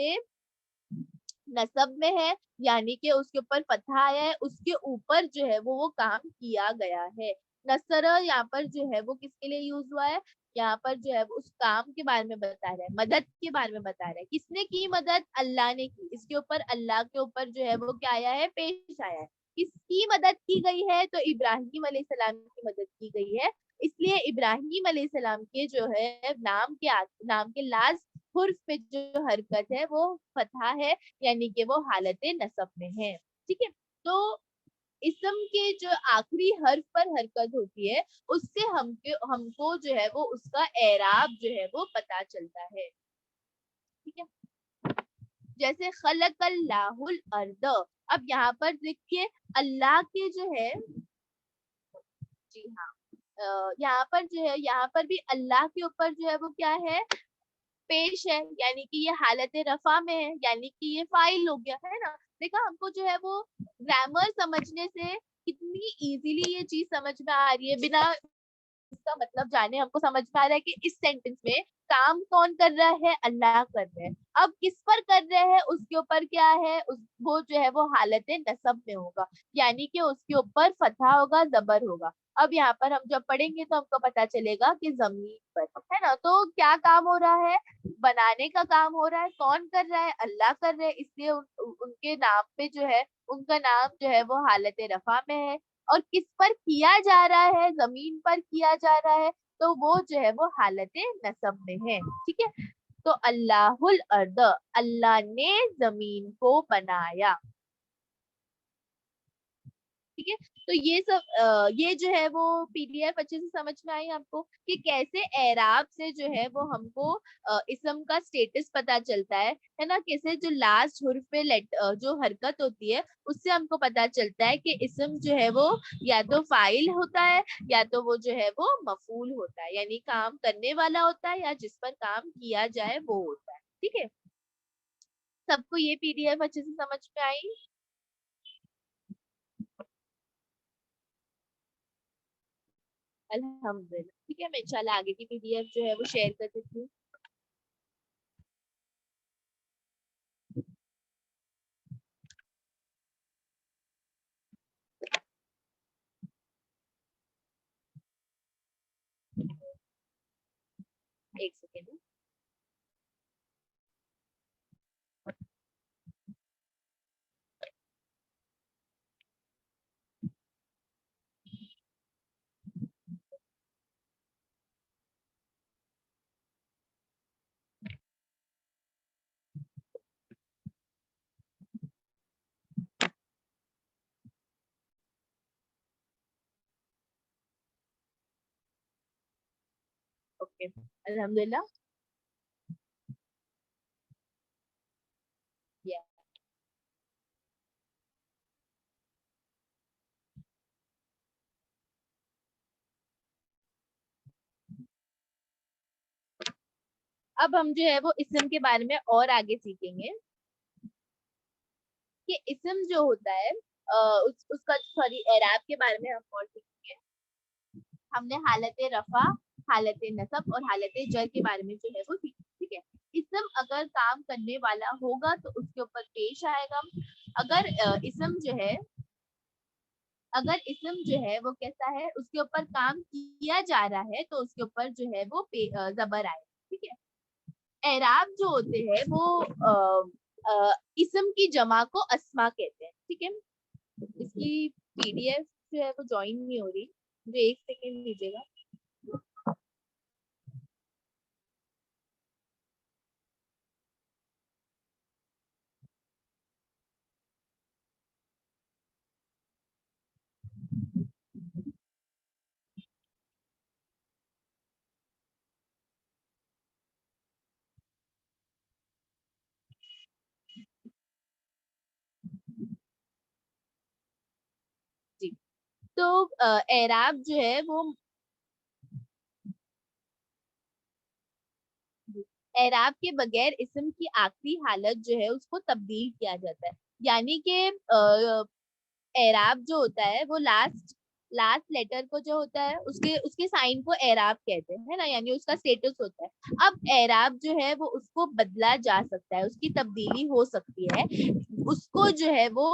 नसब में है, यानी कि उसके ऊपर फतहा आया है, उसके ऊपर जो है वो काम किया गया है। नसर यहाँ पर जो है वो किसके लिए यूज हुआ है, यहाँ पर जो है वो उस काम के बारे में बता रहा है, मदद के बारे में बता रहा है। किसने की मदद, अल्लाह ने की। इसके ऊपर अल्लाह के ऊपर जो है वो क्या आया है, पेश आया है। किसकी मदद की गई है, तो इब्राहिम अलैहिस्सलाम की मदद की गई है। इसलिए इब्राहिम अलैहिस्सलाम के जो है नाम के लास्ट हुर्फ पे जो हरकत है वो फतहा है, यानी कि वो हालत नसब में है। ठीक है, तो इसम के जो आखिरी हर्फ पर हरकत होती है उससे हमको जो है वो उसका एराब जो है वो पता चलता है। ठीक है, जैसे खलकल्लाहुल अर्द। अब यहाँ पर देखिए अल्लाह के जो है, जी हाँ, यहाँ पर जो है, यहाँ पर भी अल्लाह के ऊपर जो है वो क्या है, पेश है, यानी कि ये हालत रफा में है, यानी कि ये फाइल हो गया है ना। देखा, हमको जो है वो ग्रामर समझने से कितनी इजीली ये चीज समझ में आ रही है, बिना इसका मतलब जाने हमको समझ में आ रहा है कि इस सेंटेंस में काम कौन कर रहा है, अल्लाह कर रहे हैं। अब किस पर कर रहे हैं, उसके ऊपर क्या है, वो जो है वो हालत नसब में होगा, यानी कि उसके ऊपर फतहा होगा, जबर होगा। अब यहाँ पर हम जब पढ़ेंगे तो हमको पता चलेगा कि जमीन पर, है ना, तो क्या काम हो रहा है, बनाने का काम हो रहा है। कौन कर रहा है, अल्लाह कर रहे हैं, इसलिए उनके नाम पे जो है, उनका नाम जो है वो हालत रफा में है। और किस पर किया जा रहा है, जमीन पर किया जा रहा है, तो वो जो है वो हालत नसब में है। ठीक है, तो अल्लाहुल अर्द, अल्लाह ने जमीन को बनाया। ठीक है, तो ये सब ये जो है वो पीडीएफ अच्छे से समझ में आई आपको कि कैसे एराब से जो है वो हमको इसम का स्टेटस पता चलता है ना। कैसे जो लास्ट हुर्फ पे जो हरकत होती है उससे हमको पता चलता है कि इसम जो है वो या तो फाइल होता है या तो वो जो है वो मफूल होता है, यानी काम करने वाला होता है या जिस पर काम किया जाए वो होता है। ठीक है, सबको ये पीडीएफ अच्छे से समझ में आई। अल्हम्दुलिल्लाह, ठीक है, मैं इंशाल्लाह आगे की पीडीएफ जो है वो शेयर कर देती हूँ। एक सेकेंड। ओके, अल्हम्दुलिल्लाह। या अब हम जो है वो इसम के बारे में और आगे सीखेंगे कि इसम जो होता है उसका सॉरी एराब के बारे में हम और सीखेंगे। हमने हालत रफा, हालत नसब और हालत जर के बारे में जो है वो सीखा, ठीक है। इसम अगर काम करने वाला होगा तो उसके ऊपर पेश आएगा। अगर इसम जो है अगर इसम जो है वो कैसा है, उसके ऊपर काम किया जा रहा है तो उसके ऊपर जो है वो जबर आए, ठीक है। एराब जो होते हैं वो इसम की जमा को अस्मा कहते हैं, ठीक है। इसकी पीडीएफ जो है वो ज्वाइन नहीं हो रही, मुझे एक सेकेंड दीजिएगा। जी, तो एराब जो है वो एराब के बगैर इसम की आखिरी हालत जो है उसको तब्दील किया जाता है। यानी कि एराब जो होता है वो लास्ट लास्ट लेटर को जो होता है उसके उसके साइन को एराब कहते हैं, है ना, यानी उसका स्टेटस होता है। अब एराब जो है वो उसको बदला जा सकता है, उसकी तब्दीली हो सकती है। उसको जो है वो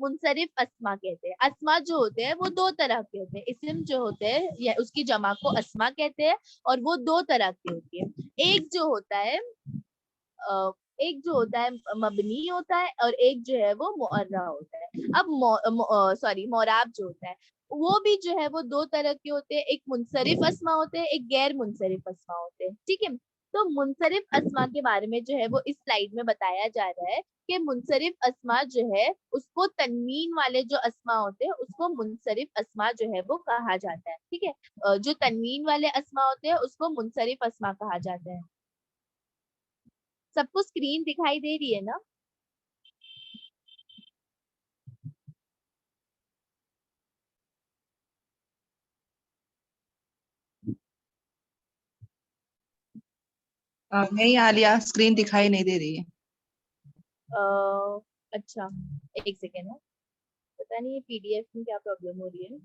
मुनसरिफ अस्मा कहते हैं। अस्मा जो होते हैं वो दो तरह के होते हैं। इस्म जो होते हैं या उसकी जमा को अस्मा कहते हैं और वो दो तरह की होती है। एक जो होता है एक जो होता है मबनी होता है और एक जो है वो मुअर्रा होता है। अब सॉरी मोराब जो होता है वो भी जो है वो दो तरह के होते हैं। एक मुनसरिफ अस्मा होते हैं, एक गैर मुनसरिफ अस्मा होते हैं, ठीक है। तो मुनसरिफ अस्मा के बारे में जो है वो इस स्लाइड में बताया जा रहा है कि मुनसरिफ अस्मा जो है उसको तनवीन वाले जो अस्मा होते हैं उसको मुनसरिफ अस्मा जो है वो कहा जाता है, ठीक है। जो तनवीन वाले अस्मा होते हैं उसको मुनसरिफ अस्मा कहा जाता है। सबको स्क्रीन दिखाई दे रही है ना? नहीं आलिया, स्क्रीन दिखाई नहीं दे रही है। अच्छा, एक सेकेंड है, पता नहीं ये पीडीएफ में क्या प्रॉब्लम हो रही है।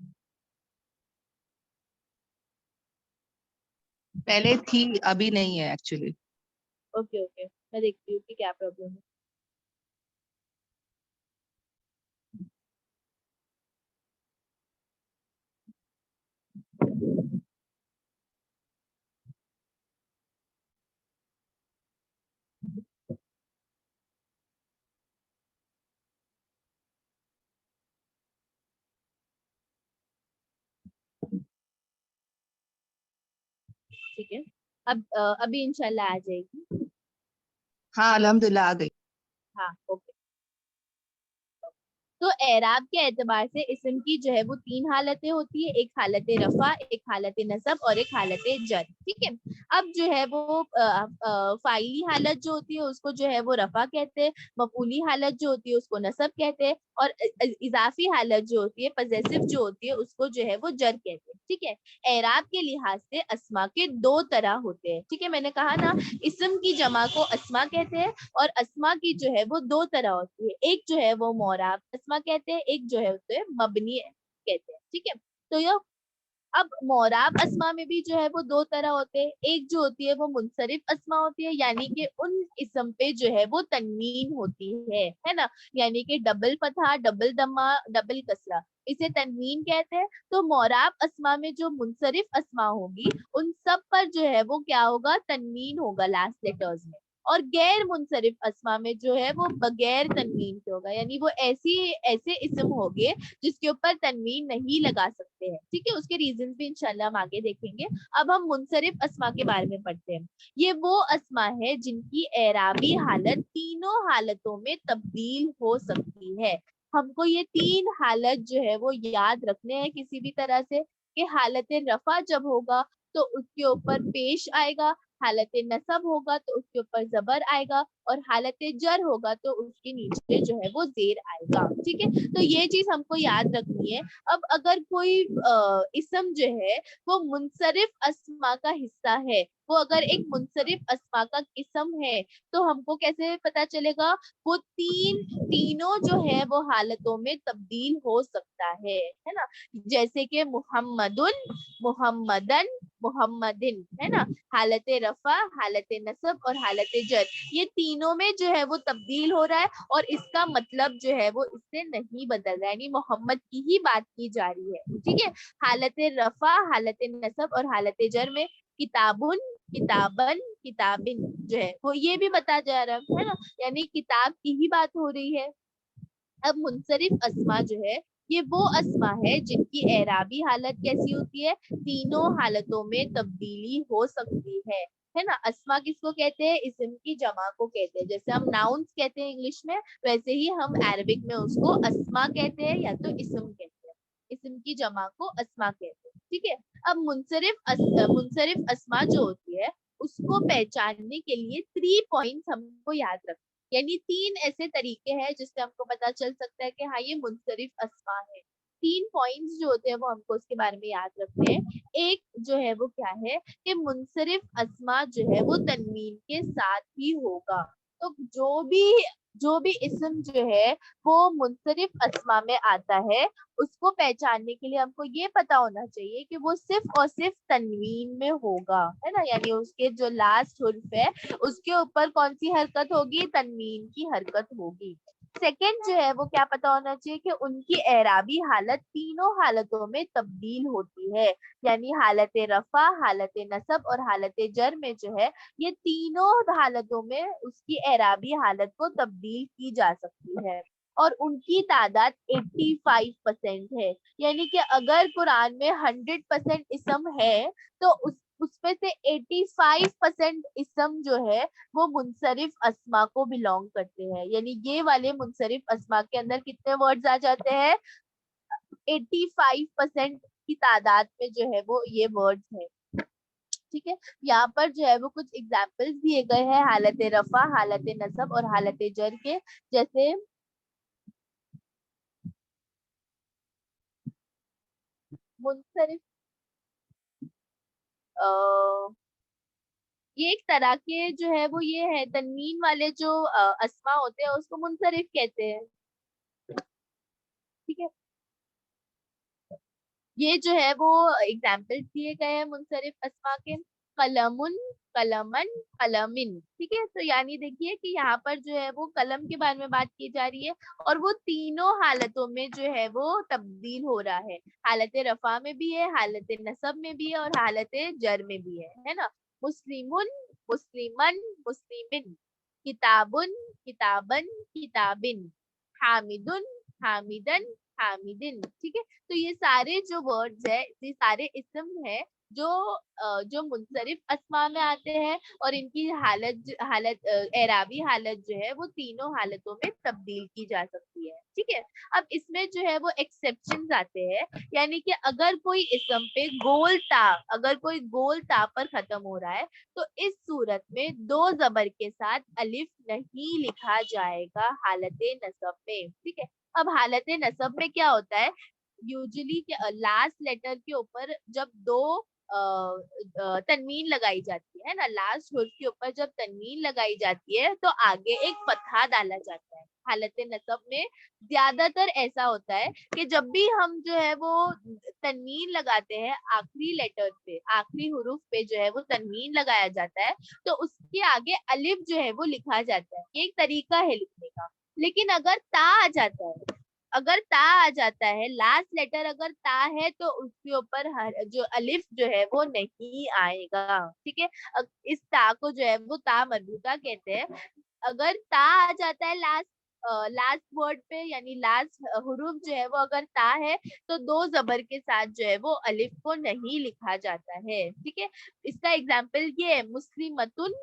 पहले थी, अभी नहीं है एक्चुअली। ओके ओके, मैं देखती हूँ कि क्या प्रॉब्लम है। ठीक है, अब अभी इंशाल्लाह आ जाएगी। हाँ अल्हम्दुलिल्लाह आ गई। हाँ ओके। तो एराब के एतबार से इसम की जो है वो तीन हालतें होती है, एक हालत रफा, एक हालत नसब और एक हालत जर, ठीक है। अब जो है वो फाइली हालत जो होती है उसको जो है वो रफा कहते हैं, मफूली हालत जो होती है उसको नसब कहते हैं और इजाफी हालत जो होती है पजेसिव जो होती है उसको जो है वो जर कहते हैं, ठीक है। एराब के लिहाज से अस्मा के दो तरह होते हैं, ठीक है। मैंने कहा ना इसम की जमा को अस्मा कहते हैं और अस्मा की जो है वो दो तरह होती है। एक जो है वो मोराब अस्मा कहते हैं, एक जो है उसे मबनी कहते हैं, ठीक है। तो ये अब मोराब अस्मा में भी जो है वो दो तरह होते हैं। एक जो होती है वो मुनसरिफ अस्मा होती है, यानी कि उन इसम पे जो है वो तनवीन होती है ना, यानी कि डबल फतहा, डबल दम्मा, डबल कसरा। इसे तनवीन कहते हैं। तो मोराब अस्मा में जो मुनसरिफ अस्मा होगी उन सब पर जो है वो क्या होगा, तनवीन होगा लास्ट लेटर्स में। और गैर मुनसरिफ अस्मा में जो है वो बगैर तनवीन के होगा, यानी वो ऐसे इस्म होंगे जिसके ऊपर तनवीन नहीं लगा सकते हैं। ठीक है, उसके रीजन भी इंशाल्लाह हम आगे देखेंगे। अब हम मुनसरिफ अस्मा के बारे में पढ़ते हैं। ये वो अस्मा है जिनकी एराबी हालत तीनों हालतों में तब्दील हो सकती है। हमको ये तीन हालत जो है वो याद रखने हैं किसी भी तरह से, कि हालत रफा जब होगा तो उसके ऊपर पेश आएगा, हालत नसब होगा तो उसके ऊपर जबर आएगा, और हालत जर होगा तो उसके नीचे जो है वो जेर आएगा। ठीक है, तो ये चीज हमको याद रखनी है। अब अगर कोई इसम जो है वो मुनसरिफ अस्मा का हिस्सा है, वो अगर एक मुनसरिफ अस्मा का इसम है, तो हमको कैसे पता चलेगा, वो तीनों जो है वो हालतों में तब्दील हो सकता है ना। जैसे कि मुहम्मदुन, मुहम्मदन, मुहम्मदिन, है ना, हालत रफा, हालत नसब और हालत जर, ये तीनों में जो है वो तब्दील हो रहा है, और इसका मतलब जो है वो इससे नहीं बदल रहा है, यानी मोहम्मद की ही बात की जा रही है। ठीक है, हालत रफा, हालत नसब और हालत जर में किताबुन, किताबन, किताबिन जो है वो ये भी बता जा रहा है ना, यानी किताब की ही बात हो रही है। अब मुनसरिफ अस्मा जो है ये वो अस्मा है जिनकी एराबी हालत कैसी होती है, तीनों हालतों में तब्दीली हो सकती है ना। अस्मा किसको कहते हैं, इस्म की जमा को कहते हैं। जैसे हम नाउन्स कहते हैं इंग्लिश में, वैसे ही हम अरबिक में उसको अस्मा कहते हैं या तो इस्म कहते हैं। इस्म की जमा को अस्मा कहते हैं। ठीक है, अब मुनसरिफ अस्मा जो होती है उसको पहचानने के लिए 3 पॉइंट्स हमको याद रखना, यानी 3 ऐसे तरीके हैं जिससे हमको पता चल सकता है कि हाँ ये मुनसरिफ अस्मा है। 3 पॉइंट्स जो होते हैं वो हमको उसके बारे में याद रखते हैं। एक जो है वो क्या है कि मुनसरिफ अस्मा जो है वो तनवीन के साथ ही होगा। तो जो भी इस्म जो है वो मुनसरिफ अस्मा में आता है, उसको पहचानने के लिए हमको ये पता होना चाहिए कि वो सिर्फ और सिर्फ तनवीन में होगा, है ना, यानी उसके जो लास्ट हुर्फ है उसके ऊपर कौन सी हरकत होगी, तनवीन की हरकत होगी। सेकंड जो है वो क्या पता होना चाहिए कि उनकी एराबी हालत तीनों हालतों में तब्दील होती है, यानी हालत रफा, हालत नसब और हालत जर में जो है ये तीनों हालतों में उसकी एराबी हालत को तब्दील की जा सकती है, और उनकी तादाद 85% है। यानी कि अगर कुरान में 100% इसम है तो उसमें से 85% इसम जो है वो मुनसरिफ अस्मा को बिलोंग करते हैं। यानी ये वाले मुनसरिफ अस्मा के अंदर कितने वर्ड्स आ जाते हैं, 85% की तादाद में जो है वो ये वर्ड्स है। ठीक है, यहाँ पर जो है वो कुछ एग्जाम्पल्स दिए गए हैं हालत रफा, हालत नसब और हालत जर के। जैसे मुनसरिफ, ये एक तरह के जो है वो ये है, तनवीन वाले जो अस्मा होते हैं उसको मुनसरिफ कहते हैं। ठीक है, ये जो है वो एग्जाम्पल्स दिए गए हैं मुनसरिफ अस्मा के। कलमुन, कलमन, कलमिन। ठीक है, तो यानी देखिए कि यहाँ पर जो है वो कलम के बारे में बात की जा रही है, और वो तीनों हालतों में जो है वो तब्दील हो रहा है, हालत रफा में भी है, हालत नसब में भी है और हालत जर में भी है ना। मुस्लिमुन, मुस्लिमन, मुस्लिमिन। किताबुन, किताबन, किताबिन। हामिदुन, हामिदन, हामिदिन। ठीक है, तो ये सारे जो वर्ड्स है, ये सारे इस्म है जो जो मुनसरिफ अस्मा में आते हैं, और इनकी हालत एराबी हालत जो है वो तीनों हालतों में तब्दील की जा सकती है। ठीक है, अब इसमें जो है वो एक्सेप्शंस आते हैं, यानी कि अगर कोई इस्म पे अगर कोई गोल ता पर खत्म हो रहा है तो इस सूरत में 2 जबर के साथ अलिफ नहीं लिखा जाएगा हालत नसब में। ठीक है, अब हालत नसब में क्या होता है, यूजुअली लास्ट लेटर के ऊपर जब 2 तनवीन लगाई जाती है ना, लास्ट हुर्फ के ऊपर जब तनवीन लगाई जाती है तो आगे एक फतहा डाला जाता है। हालत नसब में ज्यादातर ऐसा होता है कि जब भी हम जो है वो तनवीन लगाते हैं आखिरी लेटर पे, आखिरी हुरूफ पे जो है वो तनवीन लगाया जाता है, तो उसके आगे अलिफ जो है वो लिखा जाता है। ये एक तरीका है लिखने का। लेकिन अगर ता आ जाता है अगर ता आ जाता है, लास्ट लेटर अगर ता है तो उसके ऊपर जो अलिफ जो है वो नहीं आएगा, ठीक है। इस ता को जो है वो ता मरबूता कहते हैं। अगर ता आ जाता है लास्ट वर्ड पे, यानी लास्ट हुरूफ जो है वो अगर ता है, तो दो जबर के साथ जो है वो अलिफ को नहीं लिखा जाता है, ठीक है। इसका एग्जाम्पल ये है, मुस्लिमतुन,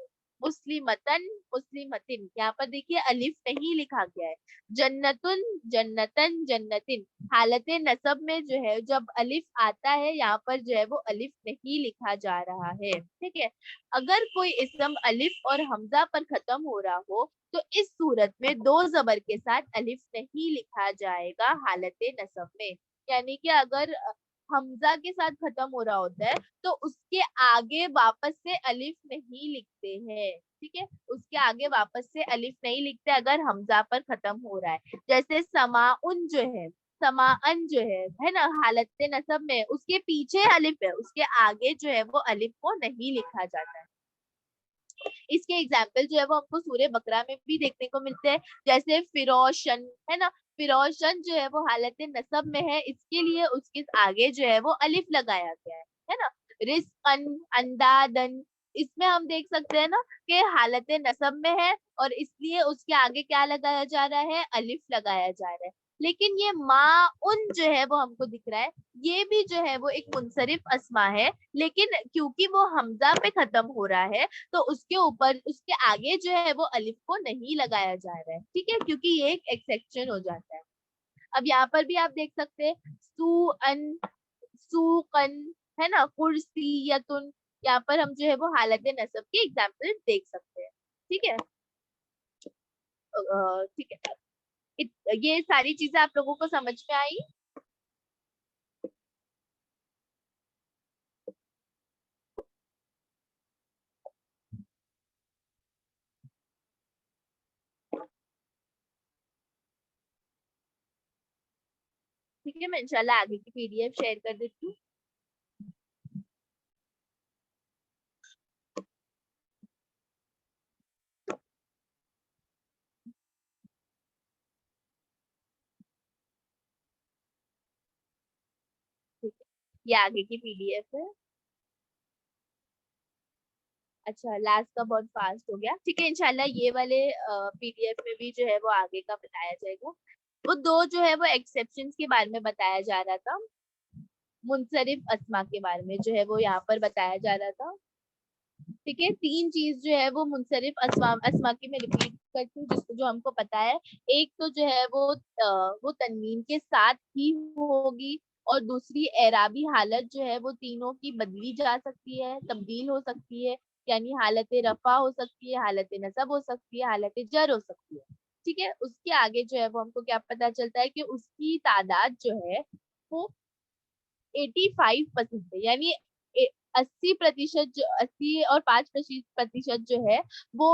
मुस्लिमतन, मुस्लिमतिन, यहाँ पर देखिए अलिफ नहीं लिखा गया है। जन्नतुन, जन्नतन, जन्नतिन, हालत नसब में जो है जब अलिफ आता है, यहाँ पर जो है वो अलिफ नहीं लिखा जा रहा है, ठीक है। अगर कोई इसम अलिफ और हमजा पर खत्म हो रहा हो, तो इस सूरत में दो जबर के साथ अलिफ नहीं लिखा जाएगा हालत नसब में। यानी कि अगर हमजा के साथ खत्म हो रहा होता है, तो उसके आगे वापस से अलिफ नहीं लिखते हैं, ठीक है। उसके आगे वापस से अलिफ नहीं लिखते अगर हमजा पर खत्म हो रहा है। जैसे समाउन जो है, समाअन जो है ना, हालत नसब में उसके पीछे अलिफ है, उसके आगे जो है वो अलिफ को नहीं लिखा जाता है। इसके एग्जाम्पल जो है वो हमको सूर्य बकरा में भी देखने को मिलते हैं। जैसे फिरोशन है ना, फिरोशन जो है वो हालत नसब में है, इसके लिए उसके आगे जो है वो अलिफ लगाया गया है ना। रिस्कन, अंदादन, इसमें हम देख सकते हैं ना कि हालत नसब में है और इसलिए उसके आगे क्या लगाया जा रहा है, अलिफ लगाया जा रहा है। लेकिन ये माउन जो है वो हमको दिख रहा है, ये भी जो है वो एक मुनसरिफ अस्मा है, लेकिन क्योंकि वो हमजा पे खत्म हो रहा है, तो उसके ऊपर उसके आगे जो है वो अलिफ को नहीं लगाया जा रहा है, ठीक है, क्योंकि ये एक एक्सेप्शन हो जाता है। अब यहाँ पर भी आप देख सकते हैं, सुअन, सुकन, है ना, कुर्सियतुन, यहाँ पर हम जो है वो हालत नसब के एग्जाम्पल देख सकते हैं, ठीक है। ठीक है, ये सारी चीजें आप लोगों को समझ में आई? ठीक है, मैं इंशाल्लाह आगे की पीडीएफ शेयर कर देती हूँ। ठीक है, ये आगे की पीडीएफ है। अच्छा, लास्ट का बहुत फास्ट हो गया, ठीक है। इंशाल्लाह ये वाले पीडीएफ में भी जो है वो आगे का बताया जाएगा। वो दो जो है वो एक्सेप्शंस के बारे में बताया जा रहा था, मुनसरिफ अस्मा के बारे में जो है वो यहाँ पर बताया जा रहा था, ठीक है। तीन चीज जो है वो मुनसरिफ अस्मा की मैं रिपीट करती हूँ जिसको जो हमको पता है। एक तो जो है वो तनवीन के साथ ही होगी, और दूसरी एराबी हालत जो है वो तीनों की बदली जा सकती है, तब्दील हो सकती है। यानी हालत रफा हो सकती है, हालत नसब हो सकती है, हालत जर हो सकती है, ठीक है। उसके आगे जो है वो हमको क्या पता चलता है कि उसकी तादाद जो है वो 85% है, यानी 80% जो 80 और 5% जो है वो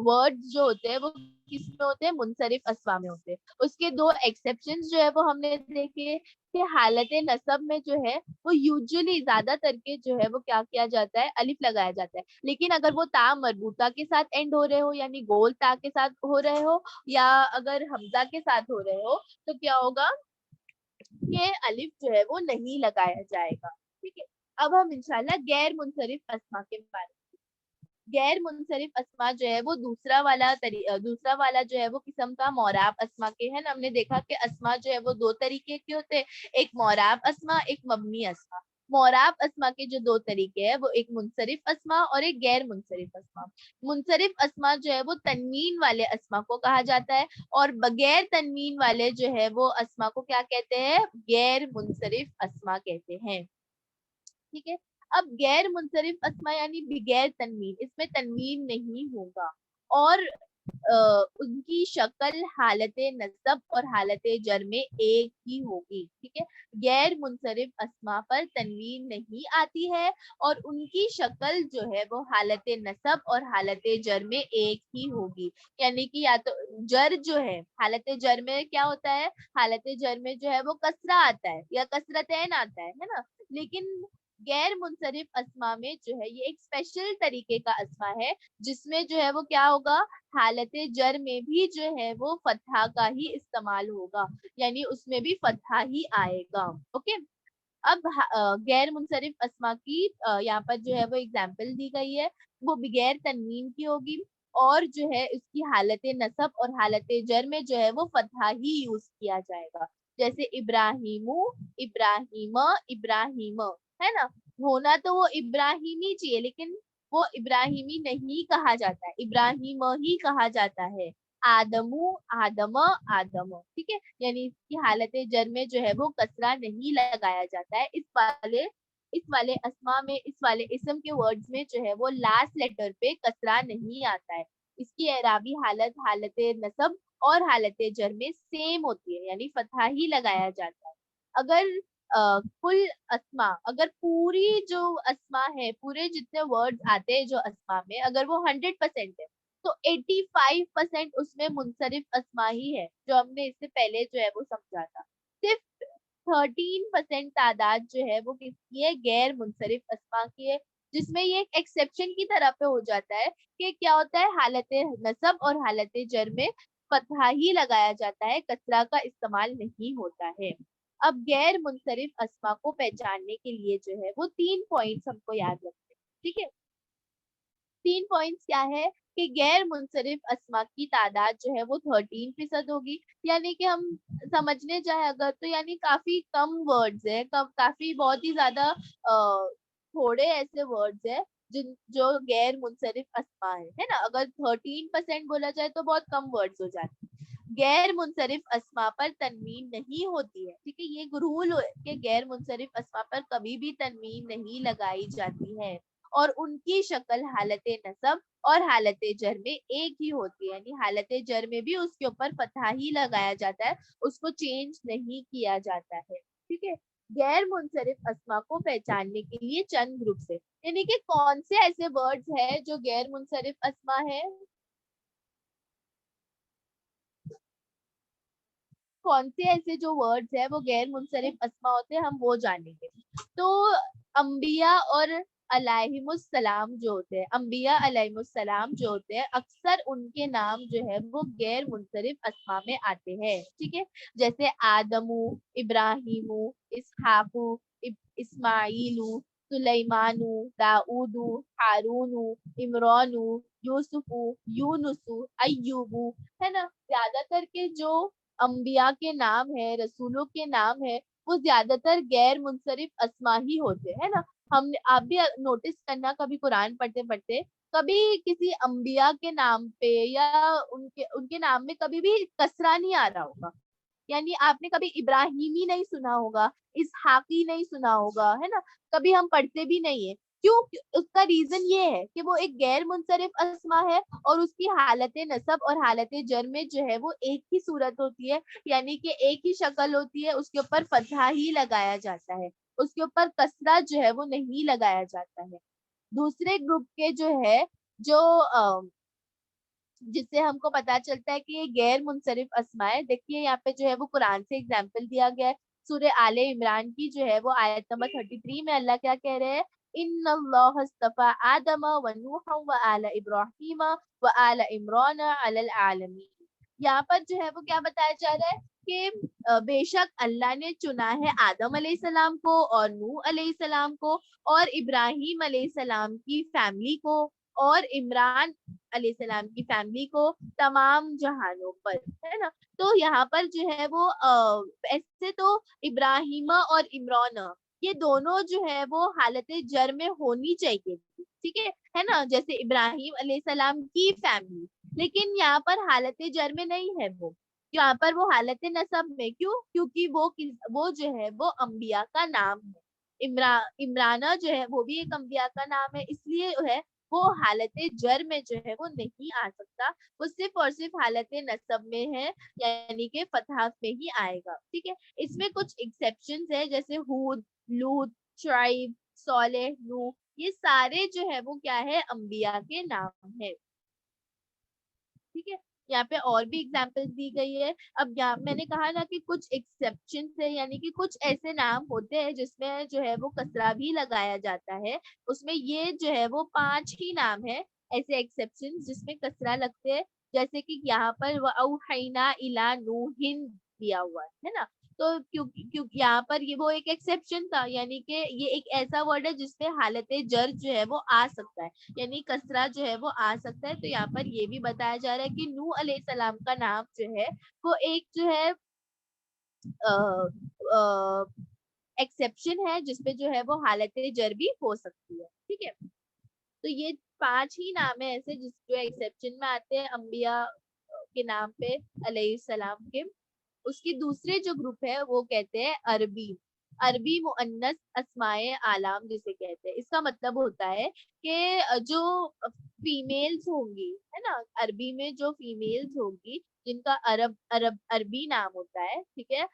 वर्ड जो होते हैं वो किस में होते हैं, मुनसरिफ अस्मा में होते हैं। उसके दो एक्सेप्शंस जो है वो हमने देखे कि हालत नसब में जो है वो यूजुअली ज्यादातर के जो है वो क्या किया जाता है, अलिफ लगाया जाता है। लेकिन अगर वो ता मरबूता के साथ एंड हो रहे हो, यानी गोल ता के साथ हो रहे हो, या अगर हमजा के साथ हो रहे हो, तो क्या होगा, ये अलिफ जो है वो नहीं लगाया जाएगा, ठीक है। अब हम इंशाल्लाह गैर मुनसरिफ अस्मा के बारे में, गैर मुनसरिफ अस्मा जो है वो दूसरा वाला जो है वो किस्म का मोराब अस्मा के है ना। हमने देखा कि अस्मा जो है वो दो तरीके के होते हैं, एक मोराब अस्मा, एक मबनी अस्मा। मोराब अस्मा के जो दो तरीके हैं वो एक मुनसरिफ अस्मा और एक गैर मुनसरिफ अस्मा। मुनसरिफ अस्मा जो है वो तनवीन वाले अस्मा को कहा जाता है, और बगैर तनवीन वाले जो है वो अस्मा को क्या कहते हैं, गैर मुनसरिफ अस्मा कहते हैं, ठीक है। अब गैर मुनसरिफ अस्मा यानी बगैर तनवीन, इसमें तनवीन नहीं होगा, और उनकी शक्ल हालत नसब और हालत जर में एक ही होगी, ठीक है। गैर मुनसरिफ अस्मा पर तनवीन नहीं आती है, और उनकी शक्ल जो है वो हालत नसब और हालत जर में एक ही होगी। यानी कि या तो जर जो है, हालत जर में क्या होता है, हालत जर में जो है वो कसरा आता है या कसरतैन आता है ना। लेकिन गैर मुनसरिफ अस्मा में जो है ये एक स्पेशल तरीके का अस्मा है जिसमें जो है वो क्या होगा, हालत जर में भी जो है वो फतहा का ही इस्तेमाल होगा, यानी उसमें भी फतहा ही आएगा। ओके, अब गैर मुनसरिफ अस्मा की यहाँ पर जो है वो एग्जाम्पल दी गई है, वो बगैर तनवीन की होगी और जो है उसकी हालत नसब और हालत जर में जो है वो फतहा ही यूज किया जाएगा। जैसे इब्राहिमू, इब्राहिम, इब्राहिम, है ना, होना तो वो इब्राहिमी चाहिए लेकिन वो इब्राहिमी नहीं कहा जाता है, इब्राहिम ही कहा जाता है। आदमू, आदम, आदम, ठीक है, यानी इसकी हालत जर में जो है वो कसरा नहीं लगाया जाता है। इस वाले अस्मा में, इस वाले इसम के वर्ड्स में जो है वो लास्ट लेटर पे कसरा नहीं आता है। इसकी एराबी हालत हालत नसब और हालत जर में सेम होती है, यानी फतहा ही लगाया जाता है। अगर कुल अस्मा, अगर पूरी जो अस्मा है, पूरे जितने वर्ड्स आते हैं जो अस्मा में, अगर वो 100% है तो 85% उसमें मुनसरिफ अस्मा ही है, जो हमने इससे पहले जो है वो समझा था। सिर्फ 13% तादाद जो है वो किसकी है, गैर मुनसरिफ अस्मा की है, जिसमें ये एक एक्सेप्शन की तरह पे हो जाता है कि क्या होता है, हालत नसब और हालत जर में फतहा ही लगाया जाता है, कसरा का इस्तेमाल नहीं होता है। अब गैर मुनसरिफ अस्मा को पहचानने के लिए जो है वो 3 पॉइंट्स हमको याद रखते हैं, ठीक है। 3 पॉइंट्स क्या है कि गैर मुनसरिफ अस्मा की तादाद जो है वो 13% होगी, यानी कि हम समझने जाए अगर तो यानी काफी कम वर्ड्स है, काफी बहुत ही ज्यादा थोड़े ऐसे वर्ड्स है जिन जो गैर मुनसरिफ अस्मा है ना। अगर 13% बोला जाए तो बहुत कम वर्ड्स हो जाते हैं। गैर मुनसरिफ अस्मा पर तनवीन नहीं होती है, ठीक है, ये रूल है कि गैर मुनसरिफ अस्मा पर कभी भी तनवीन नहीं लगाई जाती है और उनकी शक्ल हालत नसब और हालत जर में एक ही होती है, यानी हालत जर में भी उसके ऊपर फतहा ही लगाया जाता है, उसको चेंज नहीं किया जाता है, ठीक है। गैर मुनसरिफ अस्मा को पहचानने के लिए चंद ग्रुप है, यानी कि कौन से ऐसे वर्ड्स है जो गैर मुनसरिफ अस्मा है, कौन से ऐसे जो वर्ड्स है वो गैर मुनसरिफ अस्मा होते हैं, हम वो जानेंगे। तो अंबिया और अलैहिमुस्सलाम जो होते हैं, अंबिया अलैहिमुस्सलाम जो होते हैं, अक्सर उनके नाम जो है वो गैर मुनसरिफ अस्मा में आते हैं, ठीक है। जैसे आदमू, इब्राहिमू, इसहाकू, इस्माइलू, सुलेमानू, दाऊदू, हारूनू, इमरानू, यूसुफू, यूनुसू, अय्यूबू, है ना। ज्यादातर के जो अंबिया के नाम है, रसूलों के नाम है, वो ज्यादातर गैर मुनसरिफ अस्मा ही होते हैं ना। हम आप भी नोटिस करना कभी कुरान पढ़ते पढ़ते कभी किसी अंबिया के नाम पे या उनके उनके नाम में कभी भी कसरा नहीं आ रहा होगा, यानी आपने कभी इब्राहिमी नहीं सुना होगा, इसहाकी नहीं सुना होगा, है ना, कभी हम पढ़ते भी नहीं है। क्यों? उसका रीजन ये है कि वो एक गैर मुनसरिफ अस्मा है और उसकी हालत नसब और हालत जर में जो है वो एक ही सूरत होती है, यानी कि एक ही शक्ल होती है, उसके ऊपर फतहा ही लगाया जाता है, उसके ऊपर कसरा जो है वो नहीं लगाया जाता है। दूसरे ग्रुप के जो है जो जिससे हमको पता चलता है कि ये गैर मुनसरिफ अस्मा है, देखिए यहाँ पे जो है वो कुरान से एग्जाम्पल दिया गया है। सूर्य आले इमरान की जो है वो आयत नंबर 33 में अल्लाह क्या कह रहे हैं, इन्नल्लाह अस्तफा आदम व नूह व आला इब्राहिम व आला इमरान अलल आलमीन। यहाँ पर जो है वो क्या बताया जा रहा है कि बेशक अल्लाह ने चुना है आदम अलैहिस्सलाम को और नूह अलैहिस्सलाम को और इब्राहिम अलैहिस्सलाम की फैमिली को और इमरान अलैहिस्सलाम की फैमिली को तमाम जहानों पर, है ना। तो यहाँ पर जो है वो ऐसे तो इब्राहिम और इमरान ये दोनों जो है वो हालत जर में होनी चाहिए थी, ठीक है ना, जैसे इब्राहिम अलैहिस्सलाम की फैमिली, लेकिन यहाँ पर हालत जर में नहीं है वो, यहाँ पर वो हालत नसब में। क्यों? क्योंकि वो जो है वो अंबिया का नाम है। इमराना जो है वो भी एक अंबिया का नाम है, इसलिए है वो हालत जर में जो है वो नहीं आ सकता, वो सिर्फ और सिर्फ हालत नसब में है, यानी कि फतहा में ही आएगा, ठीक है। इसमें कुछ एक्सेप्शंस है, जैसे हूद, लूत, शुआइब, सोलेह, नूह, ये सारे जो है वो क्या है, अंबिया के नाम है, ठीक है। यहाँ पे और भी एग्जाम्पल्स दी गई है। अब यहाँ मैंने कहा ना कि कुछ एक्सेप्शन है, यानी कि कुछ ऐसे नाम होते हैं जिसमें जो है वो कसरा भी लगाया जाता है। उसमें ये जो है वो 5 ही नाम है ऐसे एक्सेप्शन जिसमें कसरा लगते हैं। जैसे कि यहाँ पर वअौहैना इला नूहिन दिया हुआ है ना। तो क्योंकि यहाँ पर ये वो एक एक्सेप्शन था, यानी कि ये एक ऐसा वर्ड है जिसमें हालत जर जो है वो आ सकता है, यानी कसरा जो है वो आ सकता है। तो यहाँ पर ये भी बताया जा रहा है कि नूह अलैहिस्सलाम का नाम जो है वो एक जो है एक्सेप्शन है जिसपे जो है वो हालत जर भी हो सकती है। ठीक है, तो ये 5 ही नाम है ऐसे जिस जो एक्सेप्शन में आते हैं अंबिया के नाम पे अलैहिस्सलाम के। उसकी दूसरे जो ग्रुप है वो कहते हैं अरबी। अरबी मुअन्नस अस्माए आलाम जिसे कहते हैं। इसका मतलब होता है कि जो फीमेल्स होंगी, है ना, अरबी में जो फीमेल्स होगी जिनका अरबी नाम होता है, ठीक है,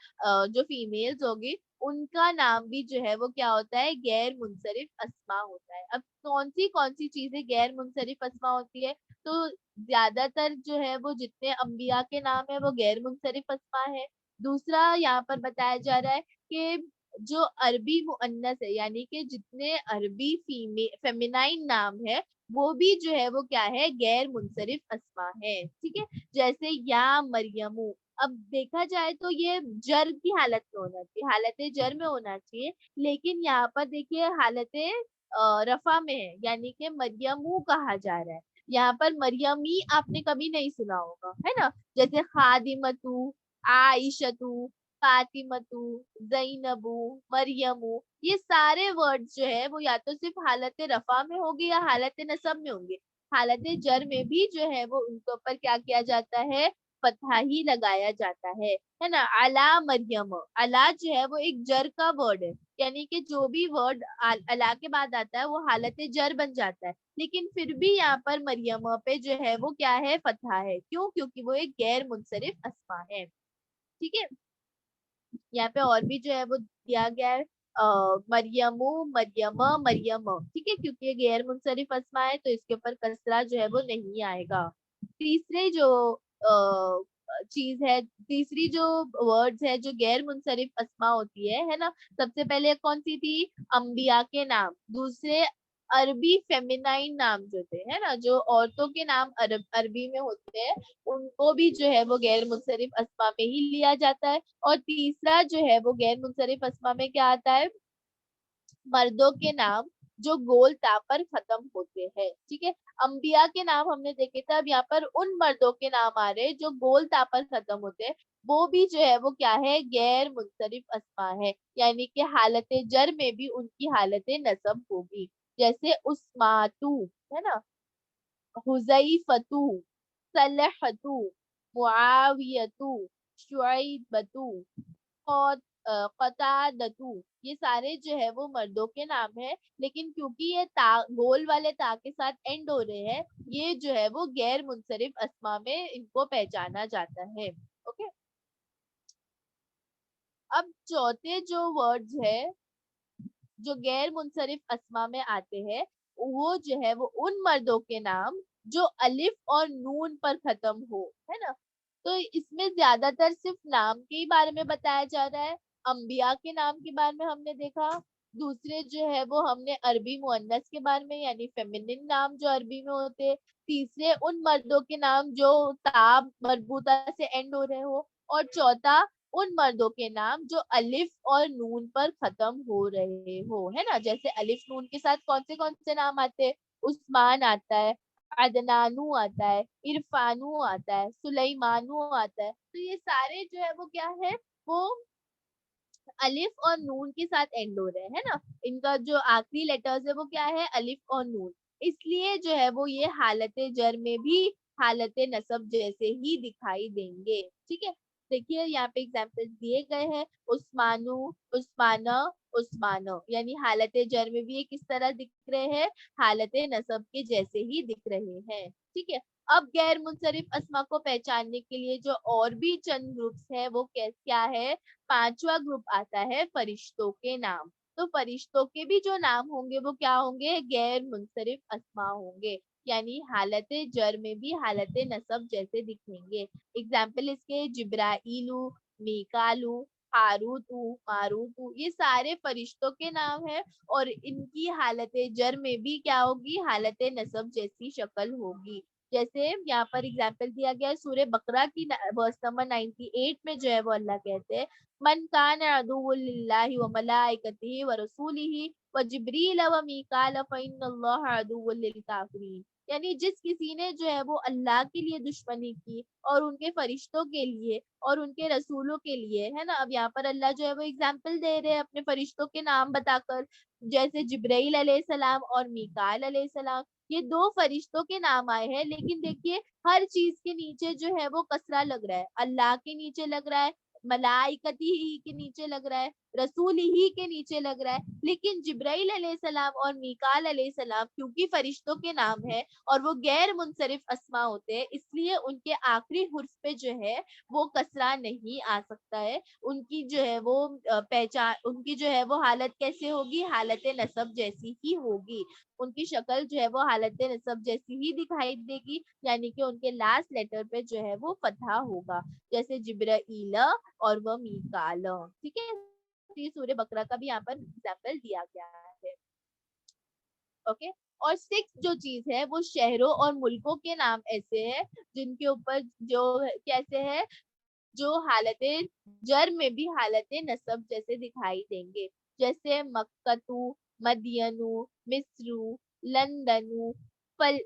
जो फीमेल्स होगी उनका नाम भी जो है वो क्या होता है, गैर मुनसरिफ अस्मा होता है। अब कौन सी चीजें गैर मुनसरिफ अस्मा होती है, तो ज्यादातर जो है वो जितने अंबिया के नाम है वो गैर मुनसरिफ अस्मा है। दूसरा यहाँ पर बताया जा रहा है कि जो अरबी मुअन्नस है, यानी कि जितने अरबी फेमिनाइन नाम है वो भी जो है वो क्या है, गैर मुनसरिफ अस्मा है। ठीक है, जैसे या मरियमू। अब देखा जाए तो ये जर की हालत में होना चाहिए, हालत जर में होना चाहिए, लेकिन यहाँ पर देखिए हालत रफा में है, यानी कि मरियमू कहा जा रहा है। यहाँ पर मरियमी आपने कभी नहीं सुना होगा, है ना। जैसे खादिमतु, आइशतु, फातिमतु, जैनबू, मरियमू, ये सारे वर्ड्स जो है वो या तो सिर्फ हालत रफा में होंगे या हालत नसब में होंगे। हालत जर में भी जो है वो उनके ऊपर क्या किया जाता है, फतहा ही लगाया जाता है ना। अला मरियम, अला जो है वो एक जर का वर्ड है, यानी कि जो भी वर्ड अला के बाद आता है वो हालत जर बन जाता है, लेकिन फिर भी यहाँ पर मरियम पे जो है वो क्या है, फतहा है। क्यों? क्योंकि वो एक गैर मुनसरिफ अस्मा है। ठीक है, यहाँ पे और भी जो है वो दिया गया है मरियमो, मरियम, मरियम। ठीक है, क्योंकि ये गैर मुनसरिफ अस्मा है तो इसके ऊपर कसरा जो है वो नहीं आएगा। तीसरे जो चीज है, तीसरी जो वर्ड्स है जो गैर मुनसरिफ अस्मा होती है ना, सबसे पहले कौन सी थी, अंबिया के नाम। दूसरे अरबी फेमिनाइन नाम जो थे, है ना, जो औरतों के नाम अरबी में होते हैं उनको भी जो है वो गैर मुनसरिफ अस्मा में ही लिया जाता है। और तीसरा जो है वो गैर मुनसरिफ अस्मा में क्या आता है, मर्दों के नाम जो गोल ता पर खत्म होते हैं। ठीक है, अंबिया के नाम हमने देखे थे, अब यहाँ पर उन मर्दों के नाम आ रहे हैं जो गोल ता पर खत्म होते हैं, वो भी जो है वो क्या है, गैर मुनसरिफ अस्मा है, यानी कि हालत जर में भी उनकी हालत नसब होगी। जैसे उस्मातु, है ना, हुजैफतु, सलहतु, मुआवियतु, शुआइबतु, कतादतु, ये सारे जो है वो मर्दों के नाम है, लेकिन क्योंकि ये ता गोल वाले ता के साथ एंड हो रहे हैं, ये जो है वो गैर मुनसरिफ अस्मा में इनको पहचाना जाता है। ओके, अब चौथे जो वर्ड्स है जो गैर मुनसरिफ अस्मा में आते हैं, वो जो है वो उन मर्दों के नाम जो अलिफ और नून पर खत्म हो, है ना। तो इसमें ज्यादातर सिर्फ नाम के ही बारे में बताया जा रहा है। अंबिया के नाम के बारे में हमने देखा, दूसरे जो है वो हमने अरबी मुअन्नस के बारे में, यानी फेमिनिन नाम जो अरबी में होते, तीसरे उन मर्दों के नाम जो ताब मरबूता से एंड हो रहे हो, और चौथा उन मर्दों के नाम जो अलिफ और नून पर खत्म हो रहे हो, है ना। जैसे अलिफ नून के साथ कौन से नाम आते हैं, उस्मान आता है, अदनानू आता है, इरफानू आता है, सुलेमानू आता है। तो ये सारे जो है वो क्या है, वो अलिफ और नून के साथ एंड हो रहे हैं, है ना। इनका जो आखिरी लेटर्स है वो क्या है, अलिफ और नून, इसलिए जो है वो ये हालत जर में भी हालत नसब जैसे ही दिखाई देंगे। ठीक है, देखिए यहाँ पे एग्जाम्पल्स दिए गए हैं, उस्मानु, उस्माना, उस्मानो, यानी हालत जर में भी ये किस तरह दिख रहे हैं, हालत नसब के जैसे ही दिख रहे हैं। ठीक है, अब गैर मुनसरिफ अस्मा को पहचानने के लिए जो और भी चंद ग्रुप्स है वो क्या है, पांचवा ग्रुप आता है फरिश्तों के नाम। تو फरिश्तों के भी जो नाम होंगे वो क्या होंगे, गैर मुनसरिफ अस्मा होंगे, यानी हालत जर में भी हालत नसब जैसे दिखेंगे। एग्जाम्पल इसके जिब्राइलू, मीकालू, हारूतू, मारूतू, ये सारे फरिश्तों के नाम है और इनकी हालत जर में भी क्या होगी, हालत नसब जैसी शक्ल होगी। जैसे यहाँ पर एग्जाम्पल दिया गया है सूर्य बकरा की वर्स नंबर 98 में जो है वो अल्लाह कहते हैं मन कान अदुव्वुल लिल्लाहि व मलाइकतिही व रसूलिही व जिब्रील व मीकाल फइन्नल्लाह अदुव्वुल लिल काफिरीन, यानी जिस किसी ने जो है वो अल्लाह के लिए दुश्मनी की और उनके फरिश्तों के लिए और उनके रसूलों के लिए, है ना। अब यहाँ पर अल्लाह जो है वो एग्जाम्पल दे रहे हैं अपने फरिश्तों के नाम बताकर, जैसे जिब्राइल अलैहिस्सलाम और मीकाल अलैहिस्सलाम, ये दो फरिश्तों के नाम आए हैं, लेकिन देखिए हर चीज के नीचे जो है वो कसरा लग रहा है, अल्लाह के नीचे लग रहा है, मलाइकती ही के नीचे लग रहा है, रसूल ही के नीचे लग रहा है, लेकिन जिब्राइल अलैहिस्सलाम और मीकाल अलैहिस्सलाम क्योंकि फरिश्तों के नाम है और वो गैर मुनसरिफ अस्मा होते हैं, इसलिए उनके आखिरी हुर्फ पे जो है वो कसरा नहीं आ सकता है। उनकी जो है वो पहचान, उनकी जो है वो हालत कैसे होगी, हालत नसब जैसी ही होगी, उनकी शक्ल जो है वो हालत नसब जैसी ही दिखाई देगी, यानी कि उनके लास्ट लेटर पे जो है वो फतहा होगा, जैसे जिब्राइल और वह मीकाल। ठीक है, ये सूर्य बकरा का भी यहाँ पर एग्जाम्पल दिया गया है। ओके, और सिक्स जो चीज है वो शहरों और मुल्कों के नाम ऐसे हैं जिनके ऊपर जो कैसे है, जो हालत जर में भी हालत नसब जैसे दिखाई देंगे, जैसे मक्कतू, मदियनु, मिस्रू, लंदनु, फल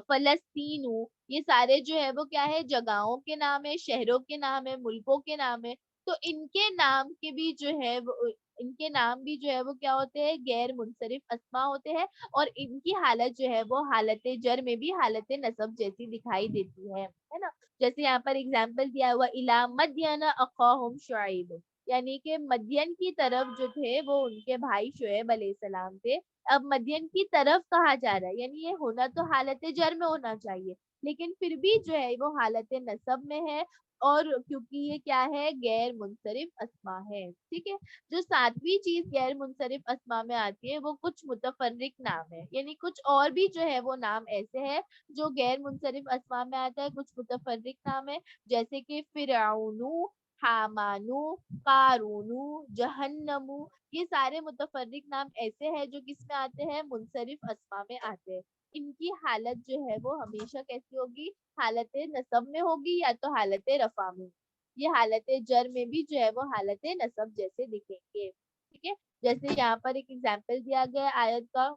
फलस्तीनु, ये सारे जो है वो क्या है, जगहों के नाम है, शहरों के नाम है, मुल्कों के नाम है। तो इनके नाम के भी जो है वो, इनके नाम भी जो है वो क्या होते हैं, गैर मुनसरिफ अस्मा होते हैं और इनकी हालत जो है वो हालत जर में भी हालत नसब जैसी दिखाई देती है ना। जैसे यहाँ पर एग्जाम्पल दिया हुआ इला मदयन अखाहुम शुआइब, यानी कि मदयन की तरफ जो थे वो उनके भाई शुएब अलैहिस्सलाम थे। अब मदयन की तरफ कहा जा रहा है, यानी ये होना तो हालत जर में होना चाहिए, लेकिन फिर भी जो है वो हालत नसब में है, और क्योंकि ये क्या है, गैर मुनसरिफ अस्मा है। ठीक है, जो सातवीं चीज गैर मुनसरिफ अस्मा में आती है वो कुछ मुतफर्रिक नाम है, यानी कुछ और भी जो है वो नाम ऐसे है जो गैर मुनसरिफ अस्मा में आता है, कुछ मुतफर्रिक नाम है, जैसे कि फिरौनु, हामानु, कारूनु, जहन्नमु, ये सारे मुतफर्रिक नाम ऐसे हैं जो किस में आते हैं, मुनसरिफ अस्मा में आते हैं। इनकी हालत जो है वो हमेशा कैसी होगी, हालत नसब में होगी या तो हालत रफा में। ये हालत जर में भी जो है वो हालत नसब जैसे दिखेंगे। ठीक है, जैसे यहाँ पर एक एग्जाम्पल दिया गया है आयत का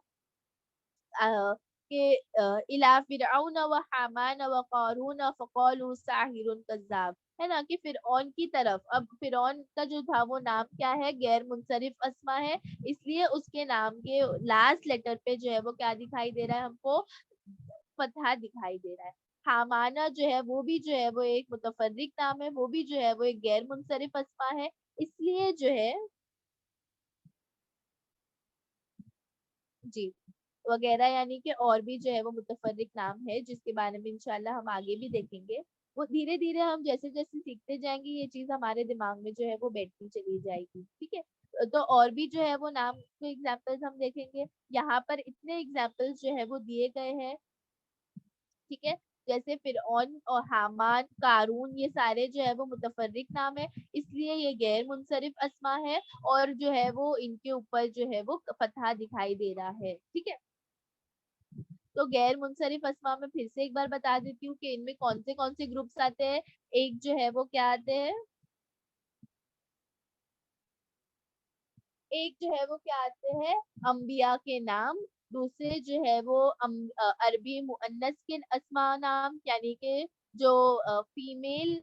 कि इला फिरऔन व हामान व कारून फक़ालू साहिरुन कज़्ज़ाब, है ना, कि फिरौन की तरफ, अब फिरौन का जो था वो नाम क्या है, गैर मुनसरिफ अस्मा है, इसलिए उसके नाम के लास्ट लेटर पे जो है वो क्या दिखाई दे रहा है हमको, फतहा दिखाई दे रहा है। हामाना जो है वो भी जो है वो एक मुतफर्रिक नाम है, वो भी जो है वो एक गैर मुनसरिफ अस्मा है, इसलिए जो है जी वगैरह, यानी कि और भी जो है वो मुतफर्रिक नाम है जिसके बारे में इंशाल्लाह हम आगे भी देखेंगे। वो धीरे धीरे हम जैसे जैसे सीखते जाएंगे ये चीज हमारे दिमाग में जो है वो बैठती चली जाएगी। ठीक है, तो और भी जो है वो नाम के एग्जाम्पल्स हम देखेंगे। यहाँ पर इतने एग्जाम्पल्स जो है वो दिए गए हैं। ठीक है, जैसे फिरौन और हामान, कारून, ये सारे जो है वो मुतफर्रिक नाम है, इसलिए ये गैर मुनसरिफ अस्मा है और जो है वो इनके ऊपर जो है वो फतहा दिखाई दे रहा है। ठीक है, तो गैर मुनसरिफ अस्मा में फिर से एक बार बता देती हूँ कि इनमें कौन से ग्रुप्स आते हैं। एक जो है वो क्या आते हैं, एक जो है वो क्या आते हैं, अंबिया के नाम। दूसरे जो है वो अरबी मुअन्नस के अस्मा नाम, यानी कि जो फीमेल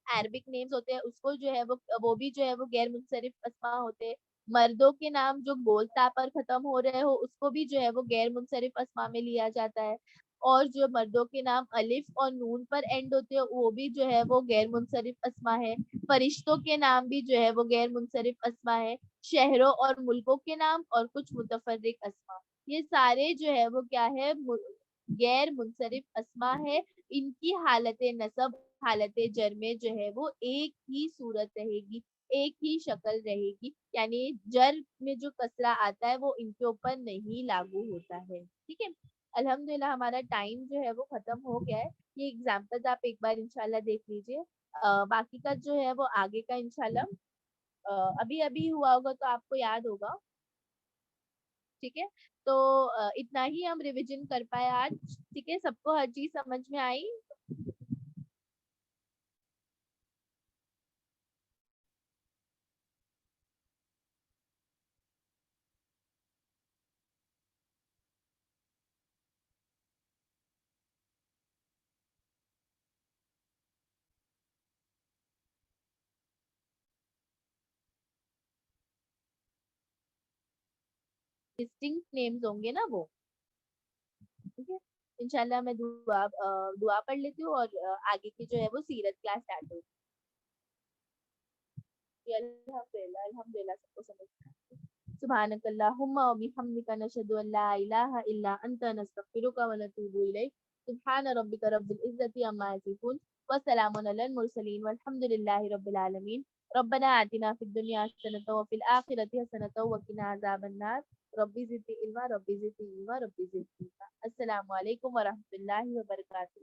अरबिक नेम्स होते हैं उसको जो है वो भी जो है वो गैर मुनसरिफ अस्मा होते हैं। मर्दों के नाम जो गोलता पर खत्म हो रहे हो उसको भी जो है वो गैर मुनसरिफ अस्मा में लिया जाता है, और जो मर्दों के नाम अलिफ और नून पर एंड होते हैं वो भी जो है वो गैर मुनसरिफ अस्मा है। फरिश्तों के नाम भी जो है वो गैर मुनसरिफ अस्मा है। शहरों और मुल्कों के नाम और कुछ मुतफर्रिक अस्मा, ये सारे जो है वो क्या है, गैर मुनसरिफ अस्मा है। इनकी हालत नसब हालत जर में जो है वो एक ही सूरत रहेगी, ایک ہی شکل رہے گی، یعنی جر میں جو کسرہ آتا ہے وہ ان کے اوپر نہیں لاگو ہوتا ہے. ٹھیک ہے. الحمدللہ ہمارا ٹائم جو ہے وہ ختم ہو گیا ہے. یہ ایگزامپل آپ ایک بار انشاءاللہ دیکھ لیجیے. باقی کا جو ہے وہ آگے کا انشاءاللہ ابھی ابھی ہوا ہوگا تو آپ کو یاد ہوگا. ٹھیک ہے. تو اتنا ہی ہم ریویژن کر پائے آج. ٹھیک ہے. سب کو ہر چیز سمجھ میں آئی. ڈسٹنکٹ نیمز ہوں گے نا وہ. ٹھیک ہے. انشاءاللہ میں دعا پڑھ لیتی ہوں اور آگے کی جو ہے وہ سیرت کلاس اسٹارٹ ہوگی. الحمدللہ الحمدللہ سب کو سمجھ میں آئی. سبحانک اللہم و بحمدک نشہد ان لا الہ الا انت نستغفرک و نتوب الیک. سبحان ربک رب العزت عما یصفون وسلام علی المرسلین والحمد للہ رب العالمین. ربنا آتنا فی الدنیا حسنة وفی الآخرة حسنة وقنا عذاب النار. ربی زدنی علما ربی زدنی علما ربی زدنی علما. السلام علیکم ورحمۃ اللہ وبرکاتہ.